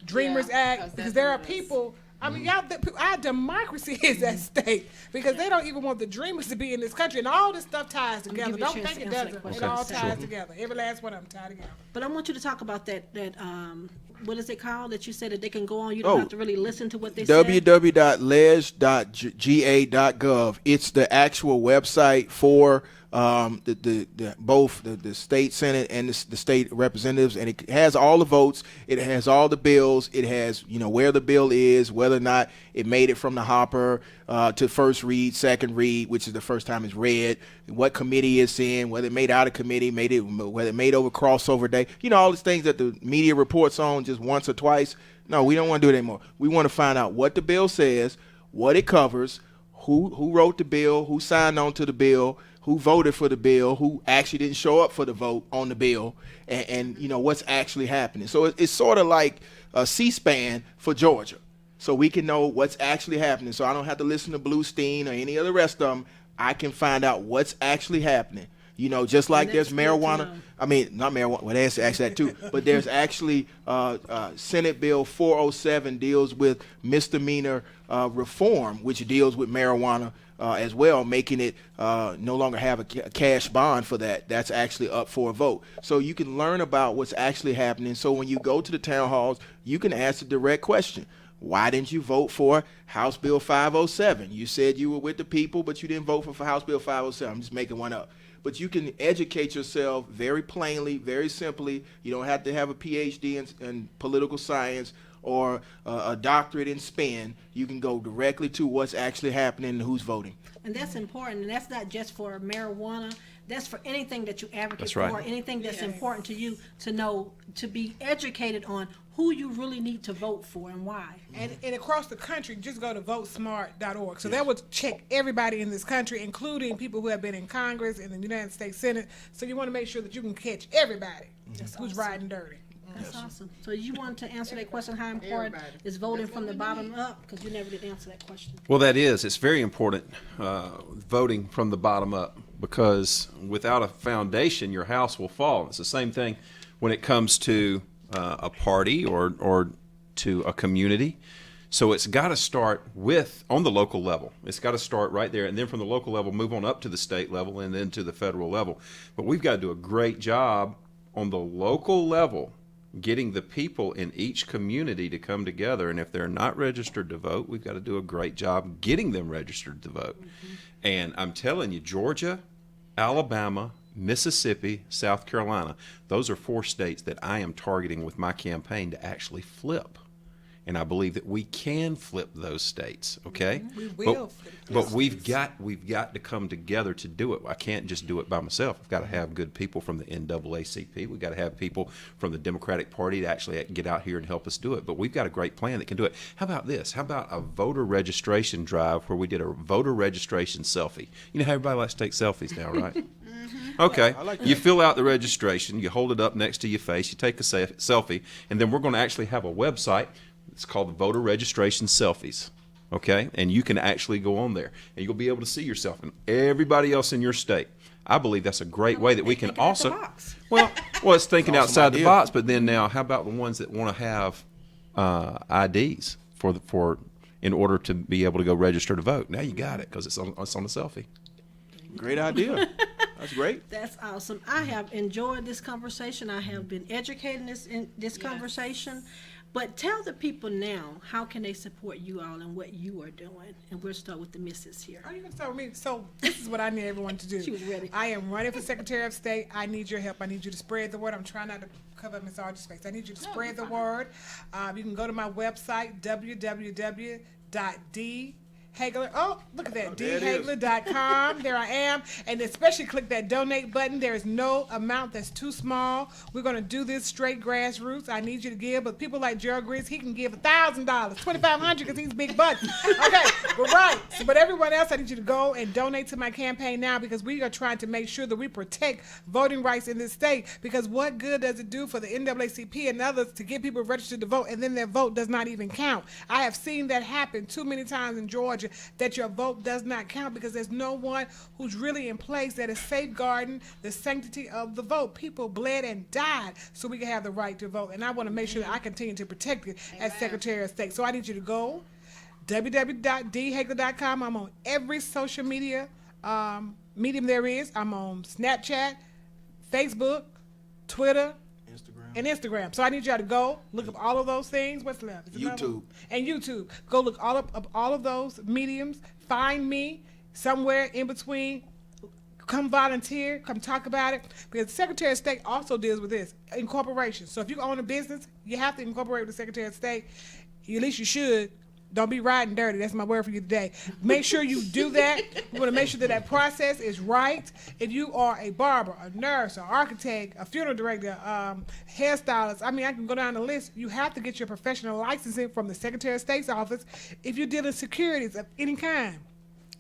Speaker 6: Dreamers Act, because there are people. I mean, our democracy is at stake because they don't even want the Dreamers to be in this country, and all this stuff ties together. Don't think it doesn't. It all ties together. Every last one of them tie together.
Speaker 3: But I want you to talk about that what is it called that you said that they can go on? You don't have to really listen to what they say.
Speaker 5: www.ledge.ga.gov. It's the actual website for both the state senate and the state representatives, and it has all the votes. It has all the bills. It has where the bill is, whether or not it made it from the hopper to first read, second read, which is the first time it's read, what committee it's in, whether it made out of committee, whether it made over crossover day, all these things that the media reports on just once or twice. No, we don't want to do it anymore. We want to find out what the bill says, what it covers, who wrote the bill, who signed on to the bill, who voted for the bill, who actually didn't show up for the vote on the bill, and what's actually happening. So it's sort of like a C-SPAN for Georgia, so we can know what's actually happening. So I don't have to listen to Bluestein or any of the rest of them. I can find out what's actually happening. Just like there's marijuana. I mean, not marijuana. Well, there's actually that too. But there's actually Senate Bill 407 deals with misdemeanor reform, which deals with marijuana as well, making it no longer have a cash bond for that. That's actually up for a vote. So you can learn about what's actually happening. So when you go to the town halls, you can ask a direct question. Why didn't you vote for House Bill 507? You said you were with the people, but you didn't vote for House Bill 507. I'm just making one up. But you can educate yourself very plainly, very simply. You don't have to have a PhD in political science or a doctorate in spin. You can go directly to what's actually happening and who's voting.
Speaker 3: And that's important, and that's not just for marijuana. That's for anything that you advocate
Speaker 7: That's right.
Speaker 3: for, anything that's important to you to know, to be educated on who you really need to vote for and why.
Speaker 6: And across the country, just go to votesmart.org. So that would check everybody in this country, including people who have been in Congress and the United States Senate. So you want to make sure that you can catch everybody who's riding dirty.
Speaker 3: That's awesome. So you wanted to answer that question, how important is voting from the bottom up? Because you never did answer that question.
Speaker 7: Well, that is. It's very important, voting from the bottom up, because without a foundation, your house will fall. It's the same thing when it comes to a party or to a community. So it's got to start on the local level. It's got to start right there, and then from the local level, move on up to the state level and then to the federal level. But we've got to do a great job on the local level getting the people in each community to come together. And if they're not registered to vote, we've got to do a great job getting them registered to vote. Mm-hmm. And I'm telling you, Georgia, Alabama, Mississippi, South Carolina, those are 4 states that I am targeting with my campaign to actually flip. And I believe that we can flip those states, okay?
Speaker 6: We will flip those
Speaker 7: But we've got to come together to do it. I can't just do it by myself. I've got to have good people from the NAACP. We've got to have people from the Democratic Party to actually get out here and help us do it. But we've got a great plan that can do it. How about this? How about a voter registration drive where we did a voter registration selfie? You know how everybody likes to take selfies now, right? Okay, you fill out the registration, you hold it up next to your face, you take a selfie, and then we're going to actually have a website. It's called the Voter Registration Selfies, okay? And you can actually go on there, and you'll be able to see yourself and everybody else in your state. I believe that's a great way that we can also, well, it's thinking outside the box, but then now, how about the ones that want to have IDs for in order to be able to go register to vote? Now you got it because it's on the selfie.
Speaker 5: Great idea. That's great.
Speaker 3: That's awesome. I have enjoyed this conversation. I have been educated in this conversation. But tell the people now, how can they support you all and what you are doing? And we'll start with the missus here.
Speaker 6: Are you going to start with me? So this is what I need everyone to do.
Speaker 3: She was ready.
Speaker 6: I am running for Secretary of State. I need your help. I need you to spread the word. I'm trying not to cover Ms. Audrey's face. I need you to spread the word. You can go to my website, www.d Hagler. Oh, look at that. dhagler.com. There I am. And especially click that donate button. There is no amount that's too small. We're going to do this straight grassroots. I need you to give. But people like Gerald Griggs, he can give $1,000, $2,500 because he's big button. Okay, but right. So, but everyone else, I need you to go and donate to my campaign now because we are trying to make sure that we protect voting rights in this state. Because what good does it do for the NAACP and others to get people registered to vote and then their vote does not even count? I have seen that happen too many times in Georgia, that your vote does not count because there's no one who's really in place that is safeguarding the sanctity of the vote. People bled and died so we can have the right to vote. And I want to make sure that I continue to protect it as Secretary of State. So I need you to go www.dhagler.com. I'm on every social media medium there is. I'm on Snapchat, Facebook, Twitter, and Instagram. So I need y'all to go look up all of those things. What's left?
Speaker 5: YouTube.
Speaker 6: And YouTube. Go look up all of those mediums. Find me somewhere in between. Come volunteer. Come talk about it. Because the Secretary of State also deals with this. Incorporation. So if you own a business, you have to incorporate with the Secretary of State. At least you should. Don't be riding dirty. That's my word for you today. Make sure you do that. We want to make sure that that process is right. If you are a barber, a nurse, an architect, a funeral director, hairstylist, I mean, I can go down the list. You have to get your professional licensing from the Secretary of State's office. If you're dealing securities of any kind,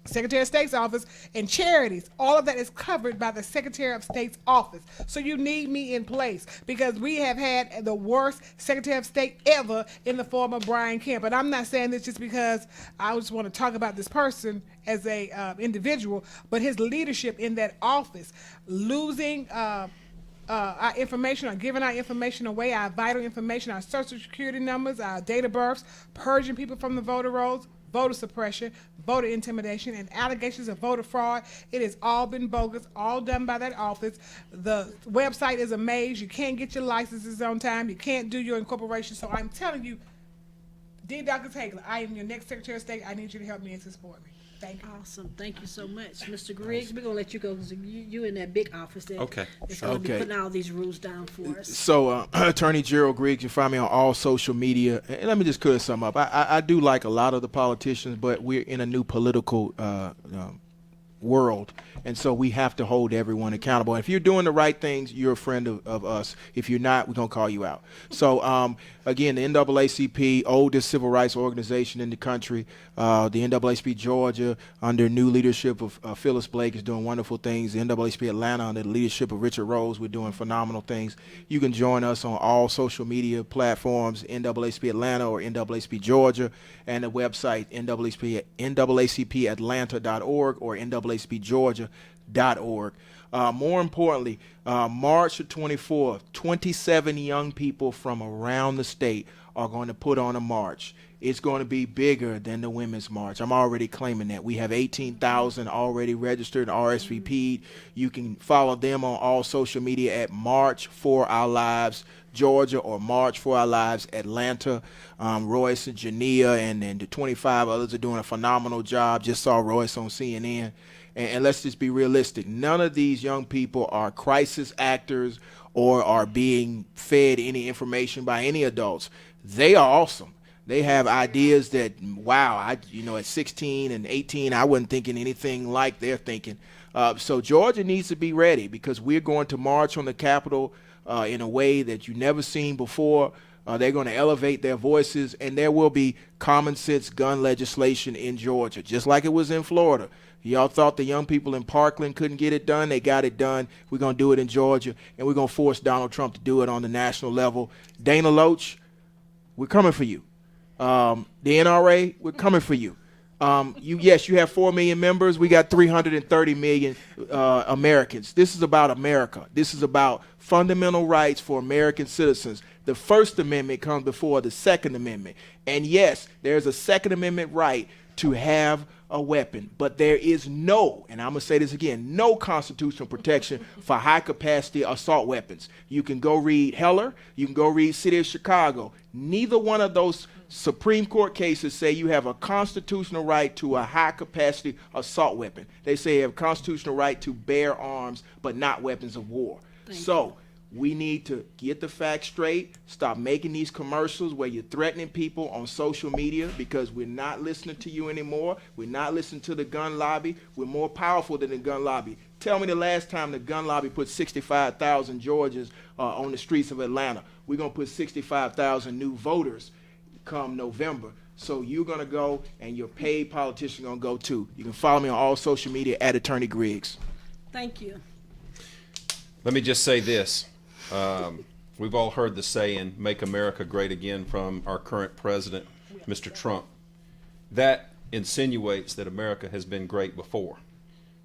Speaker 6: Secretary of State's office, and charities, all of that is covered by the Secretary of State's office. So you need me in place because we have had the worst Secretary of State ever in the form of Brian Kemp. And I'm not saying this just because I just want to talk about this person as a individual, but his leadership in that office, losing our information or giving our information away, our vital information, our social security numbers, our date of births, purging people from the voter rolls, voter suppression, voter intimidation, and allegations of voter fraud. It has all been bogus, all done by that office. The website is a maze. You can't get your licenses on time. You can't do your incorporation. So I'm telling you, Dee Dawkins Hagler, I am your next Secretary of State. I need you to help me and support me. Thank you.
Speaker 3: Awesome. Thank you so much. Mr. Griggs, we're going to let you go because you in that big office there.
Speaker 7: Okay.
Speaker 3: It's going to be putting all these rules down for us.
Speaker 5: So, Attorney Gerald Griggs, you find me on all social media. And let me just clear something up. I do like a lot of the politicians, but we're in a new political world. And so we have to hold everyone accountable. If you're doing the right things, you're a friend of us. If you're not, we're going to call you out. So, again, the NAACP, oldest civil rights organization in the country, the NAACP Georgia, under new leadership of Phyllis Blake, is doing wonderful things. The NAACP Atlanta, under the leadership of Richard Rose, we're doing phenomenal things. You can join us on all social media platforms, NAACP Atlanta or NAACP Georgia, and the website NAACPatlanta.org or NAACPGeorgia.org. More importantly, March 24th, 27 young people from around the state are going to put on a march. It's going to be bigger than the Women's March. I'm already claiming that. We have 18,000 already registered and RSVP'd. You can follow them on all social media at March for Our Lives Georgia or March for Our Lives Atlanta. Royce and Jania and the 25 others are doing a phenomenal job. Just saw Royce on CNN. And let's just be realistic. None of these young people are crisis actors or are being fed any information by any adults. They are awesome. They have ideas that, wow, at 16 and 18, I wasn't thinking anything like they're thinking. So Georgia needs to be ready because we're going to march on the Capitol in a way that you've never seen before. They're going to elevate their voices, and there will be common sense gun legislation in Georgia, just like it was in Florida. Y'all thought the young people in Parkland couldn't get it done. They got it done. We're going to do it in Georgia, and we're going to force Donald Trump to do it on the national level. Dana Loach, we're coming for you. The NRA, we're coming for you. Yes, you have 4 million members. We got 330 million Americans. This is about America. This is about fundamental rights for American citizens. The First Amendment comes before the Second Amendment. And yes, there's a Second Amendment right to have a weapon, but there is no, and I'm going to say this again, no constitutional protection for high-capacity assault weapons. You can go read Heller. You can go read City of Chicago. Neither one of those Supreme Court cases say you have a constitutional right to a high-capacity assault weapon. They say you have a constitutional right to bear arms, but not weapons of war. So we need to get the facts straight, stop making these commercials where you're threatening people on social media because we're not listening to you anymore. We're not listening to the gun lobby. We're more powerful than the gun lobby. Tell me the last time the gun lobby put 65,000 Georgians on the streets of Atlanta. We're going to put 65,000 new voters come November. So you're going to go, and your paid politician going to go too. You can follow me on all social media at Attorney Griggs.
Speaker 3: Thank you.
Speaker 7: Let me just say this. We've all heard the saying, "Make America Great Again," from our current president, Mr. Trump. That insinuates that America has been great before.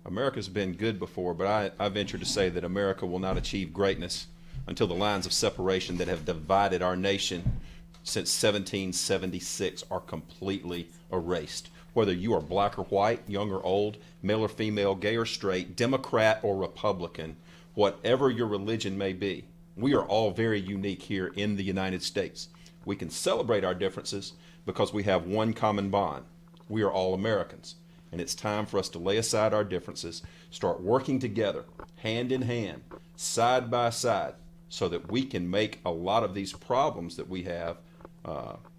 Speaker 7: America's been good before, but I venture to say that America will not achieve greatness until the lines of separation that have divided our nation since 1776 are completely erased. Whether you are black or white, young or old, male or female, gay or straight, Democrat or Republican, whatever your religion may be, we are all very unique here in the United States. We can celebrate our differences because we have one common bond. We are all Americans. And it's time for us to lay aside our differences, start working together, hand in hand, side by side, so that we can make a lot of these problems that we have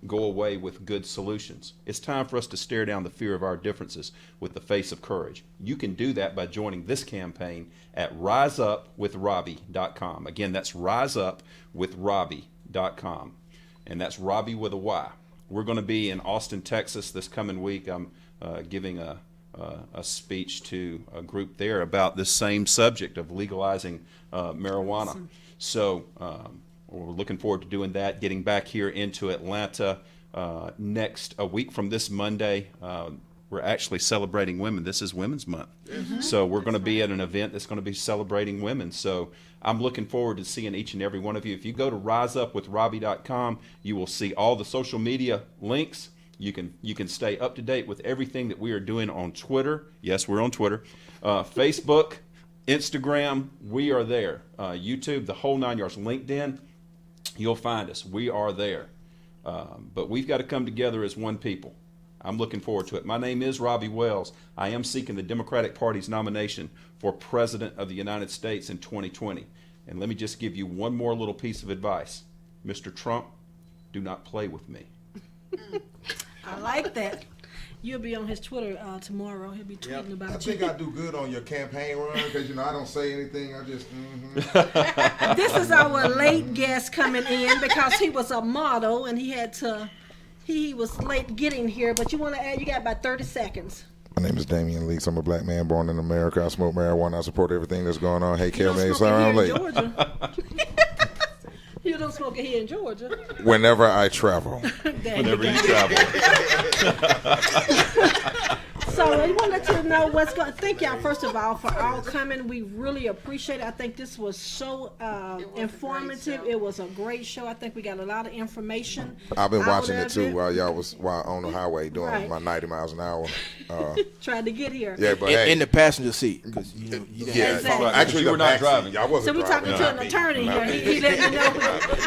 Speaker 7: go away with good solutions. It's time for us to stare down the fear of our differences with the face of courage. You can do that by joining this campaign at riseupwithrobbie.com. Again, that's riseupwithrobbie.com. And that's Robbie with a Y. We're going to be in Austin, Texas this coming week. I'm giving a speech to a group there about this same subject of legalizing marijuana. Awesome. So we're looking forward to doing that, getting back here into Atlanta a week from this Monday. We're actually celebrating women. This is Women's Month. Mm-hmm. So we're going to be at an event that's going to be celebrating women. So I'm looking forward to seeing each and every one of you. If you go to riseupwithrobbie.com, you will see all the social media links. You can stay up to date with everything that we are doing on Twitter. Yes, we're on Twitter. Facebook, Instagram, we are there. YouTube, the whole 9 yards. LinkedIn, you'll find us. We are there. But we've got to come together as one people. I'm looking forward to it. My name is Robbie Wells. I am seeking the Democratic Party's nomination for President of the United States in 2020. And let me just give you one more little piece of advice. Mr. Trump, do not play with me.
Speaker 3: I like that. You'll be on his Twitter tomorrow. He'll be tweeting about you.
Speaker 8: I think I do good on your campaign run because, I don't say anything. I just,
Speaker 3: This is our late guest coming in because he was a model and he was late getting here. But you want to add, you got about 30 seconds.
Speaker 8: My name is Damian Leaks. I'm a black man born in America. I smoke marijuana. I support everything that's going on. Hey, Kayl, man, sorry I'm late.
Speaker 3: You don't smoke it here in Georgia.
Speaker 8: Whenever I travel.
Speaker 7: Whenever you travel.
Speaker 3: So I want to let you know what's going. Thank y'all first of all for all coming. We really appreciate it. I think this was so informative. It was a great show. I think we got a lot of information.
Speaker 8: I've been watching it too while on the highway doing my 90 miles an hour.
Speaker 3: Trying to get here.
Speaker 8: Yeah, but
Speaker 5: In the passenger seat. You
Speaker 3: Exactly.
Speaker 8: Actually,
Speaker 7: you were not driving.
Speaker 8: I wasn't
Speaker 3: So we're talking to an attorney here. He let me know.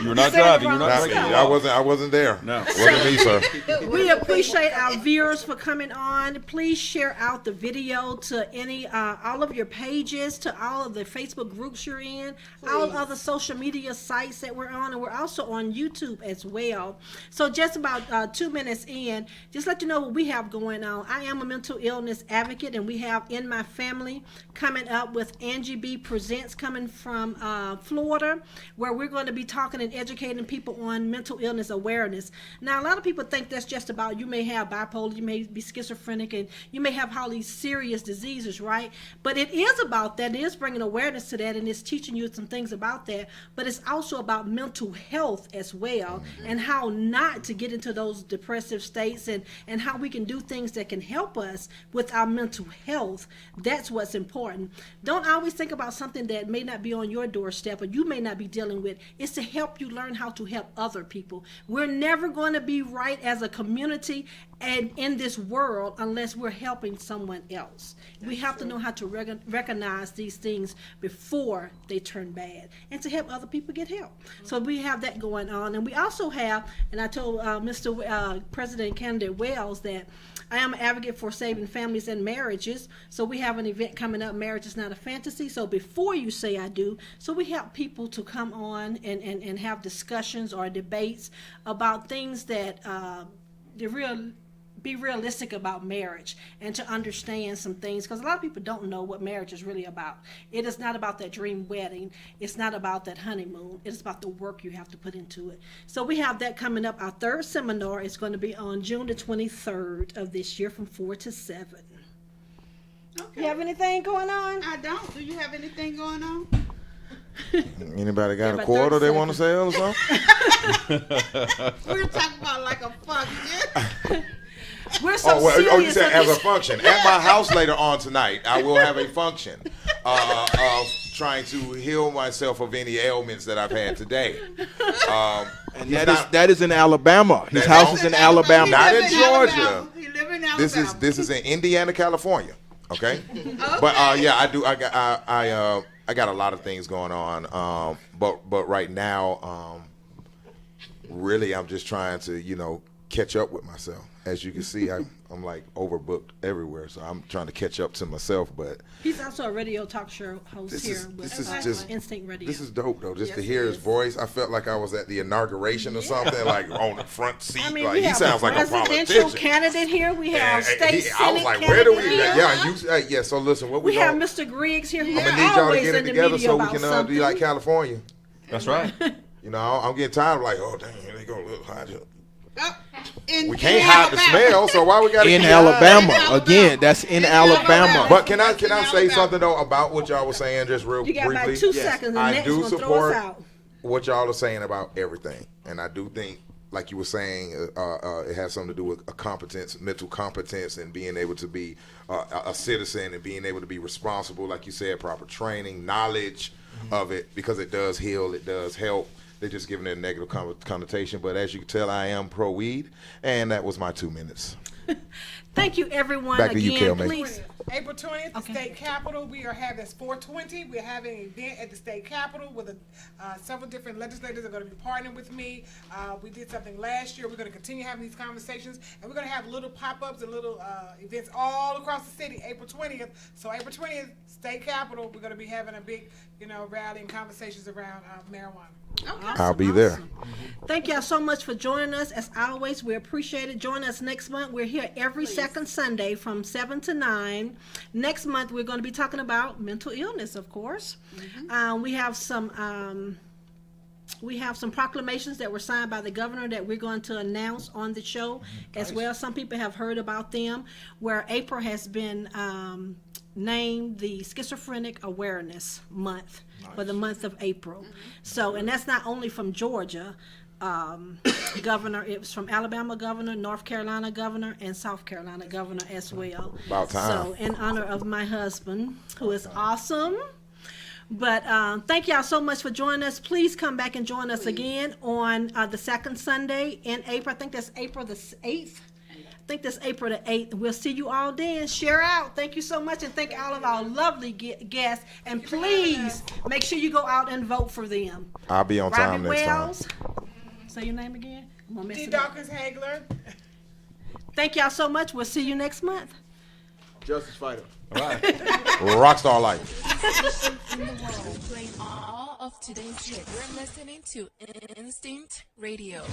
Speaker 7: You were not driving. You were not
Speaker 3: Driving.
Speaker 7: drinking.
Speaker 8: I wasn't there.
Speaker 7: No.
Speaker 8: It wasn't me, sir.
Speaker 3: We appreciate our viewers for coming on. Please share out the video to all of your pages, to all of the Facebook groups you're in, all other social media sites that we're on, and we're also on YouTube as well. So just about 2 minutes in, just let you know what we have going on. I am a mental illness advocate, and we have In My Family coming up with Angie B Presents coming from Florida, where we're going to be talking and educating people on mental illness awareness. Now, a lot of people think that's just about, you may have bipolar, you may be schizophrenic, and you may have all these serious diseases, right? But it is about that. It is bringing awareness to that, and it's teaching you some things about that. But it's also about mental health as well, and how not to get into those depressive states, and how we can do things that can help us with our mental health. That's what's important. Don't always think about something that may not be on your doorstep or you may not be dealing with. It's to help you learn how to help other people. We're never going to be right as a community and in this world unless we're helping someone else. We have to know how to recognize these things before they turn bad, and to help other people get help. So we have that going on, and we also have, and I told Mr. President Candidate Wells that I am an advocate for saving families and marriages. So we have an event coming up, Marriage is Not a Fantasy. So before you say I do, so we help people to come on and have discussions or debates about things that be realistic about marriage, and to understand some things, because a lot of people don't know what marriage is really about. It is not about that dream wedding. It's not about that honeymoon. It's about the work you have to put into it. So we have that coming up. Our third seminar is going to be on June the 23rd of this year from 4 to 7.
Speaker 4: Okay.
Speaker 3: You have anything going on?
Speaker 4: I don't. Do you have anything going on?
Speaker 8: Anybody got
Speaker 3: Yeah,
Speaker 8: a quarter
Speaker 3: about
Speaker 8: they
Speaker 3: 30
Speaker 8: want to sell or something?
Speaker 4: We're talking about like a function.
Speaker 3: We're so
Speaker 8: you
Speaker 3: serious
Speaker 8: said
Speaker 3: on
Speaker 8: as a
Speaker 3: this.
Speaker 8: function. At my house later on tonight, I will have a function of trying to heal myself of any ailments that I've had today.
Speaker 5: And that is in Alabama. His house is in Alabama.
Speaker 8: Not in Georgia.
Speaker 4: He live in Alabama.
Speaker 8: This is in Indiana, California. Okay, but yeah, I do. I got a lot of things going on. But right now, really, I'm just trying to catch up with myself. As you can see, I'm like overbooked everywhere, so I'm trying to catch up to myself. But
Speaker 3: He's also a radio talk show host
Speaker 8: this
Speaker 3: here
Speaker 8: is
Speaker 3: with
Speaker 8: just
Speaker 3: Instinct Radio.
Speaker 8: this is dope though. Just to
Speaker 4: Yes,
Speaker 8: hear
Speaker 4: it
Speaker 8: his
Speaker 4: is.
Speaker 8: voice, I felt like I was at the inauguration or something, like on the front seat.
Speaker 3: I mean,
Speaker 8: like
Speaker 3: we
Speaker 8: he
Speaker 3: have
Speaker 8: sounds
Speaker 3: a
Speaker 8: like a
Speaker 3: presidential
Speaker 8: politician.
Speaker 3: candidate here. We have
Speaker 8: And
Speaker 3: state
Speaker 8: I
Speaker 3: senate
Speaker 8: was like,
Speaker 3: candidate
Speaker 8: where do we?
Speaker 3: here.
Speaker 8: Yeah. So listen, what
Speaker 3: We
Speaker 8: we
Speaker 3: have
Speaker 8: gonna,
Speaker 3: Mr. Griggs here, who's
Speaker 8: I'm gonna need y'all to
Speaker 3: always
Speaker 8: get it
Speaker 3: in the
Speaker 8: together
Speaker 3: media
Speaker 8: so we
Speaker 3: about
Speaker 8: can
Speaker 3: something.
Speaker 8: be like California.
Speaker 7: That's right.
Speaker 8: I'm getting tired of like, oh dang, here they go, little hot. We
Speaker 4: In
Speaker 8: can't hide the
Speaker 4: Alabama.
Speaker 8: smell, so why we got
Speaker 5: In
Speaker 8: keep
Speaker 5: Alabama.
Speaker 4: Alabama.
Speaker 5: Again, that's in Alabama.
Speaker 8: But can I
Speaker 4: That's in
Speaker 8: say
Speaker 4: Alabama.
Speaker 8: something though about what y'all were saying just real
Speaker 3: You got
Speaker 8: briefly?
Speaker 3: about 2
Speaker 5: Yes.
Speaker 3: seconds, and
Speaker 8: I
Speaker 3: next
Speaker 8: do
Speaker 3: one throw us
Speaker 8: support
Speaker 3: out.
Speaker 8: what y'all are saying about everything, and I do think, like you were saying, it has something to do with a competence, mental competence, and being able to be a citizen and being able to be responsible, like you said, proper training, knowledge of it, because it does heal, it does help. They're just giving it a negative connotation, but as you can tell, I am pro-weed, and that was my 2 minutes.
Speaker 3: Thank you, everyone.
Speaker 8: Back to you,
Speaker 3: Again,
Speaker 8: Kayl, man.
Speaker 3: please.
Speaker 6: April 20th, the
Speaker 3: Okay.
Speaker 6: state capitol. We are having this 420. We're having an event at the state capitol with several different legislators that are going to be partnering with me. We did something last year. We're going to continue having these conversations, and we're going to have little pop-ups and little events all across the city. April 20th. So April 20th, state capitol. We're going to be having a big, rally and conversations around marijuana.
Speaker 8: I'll be there.
Speaker 3: Thank y'all so much for joining us. As always, we appreciate it. Join us next month. We're here every second Sunday from 7 to 9. Next month, we're going to be talking about mental illness, of course. We have some proclamations that were signed by the governor that we're going to announce on the show as well. Some people have heard about them, where April has been named the Schizophrenic Awareness Month for the month of April. So, and that's not only from Georgia governor, it was from Alabama governor, North Carolina governor, and South Carolina governor as well.
Speaker 8: About time.
Speaker 3: So, in honor of my husband, who is awesome. But thank y'all so much for joining us. Please come back and join us again on the second Sunday in April. I think that's April the 8th. I think that's April the 8th. We'll see you all then. Share out. Thank you so much, and thank all of our lovely guests. And please make sure you go out and vote for them.
Speaker 8: I'll be on time
Speaker 3: Robbie
Speaker 8: next time.
Speaker 3: Wells. Say your name again. I'm gonna mess
Speaker 6: Dee
Speaker 3: it up.
Speaker 6: Dawkins Hagler.
Speaker 3: Thank y'all so much. We'll see you next month.
Speaker 5: Justice fighter.
Speaker 8: All right. Rockstar life.
Speaker 1: In the world, playing all of today's hits. You're listening to Instinct Radio.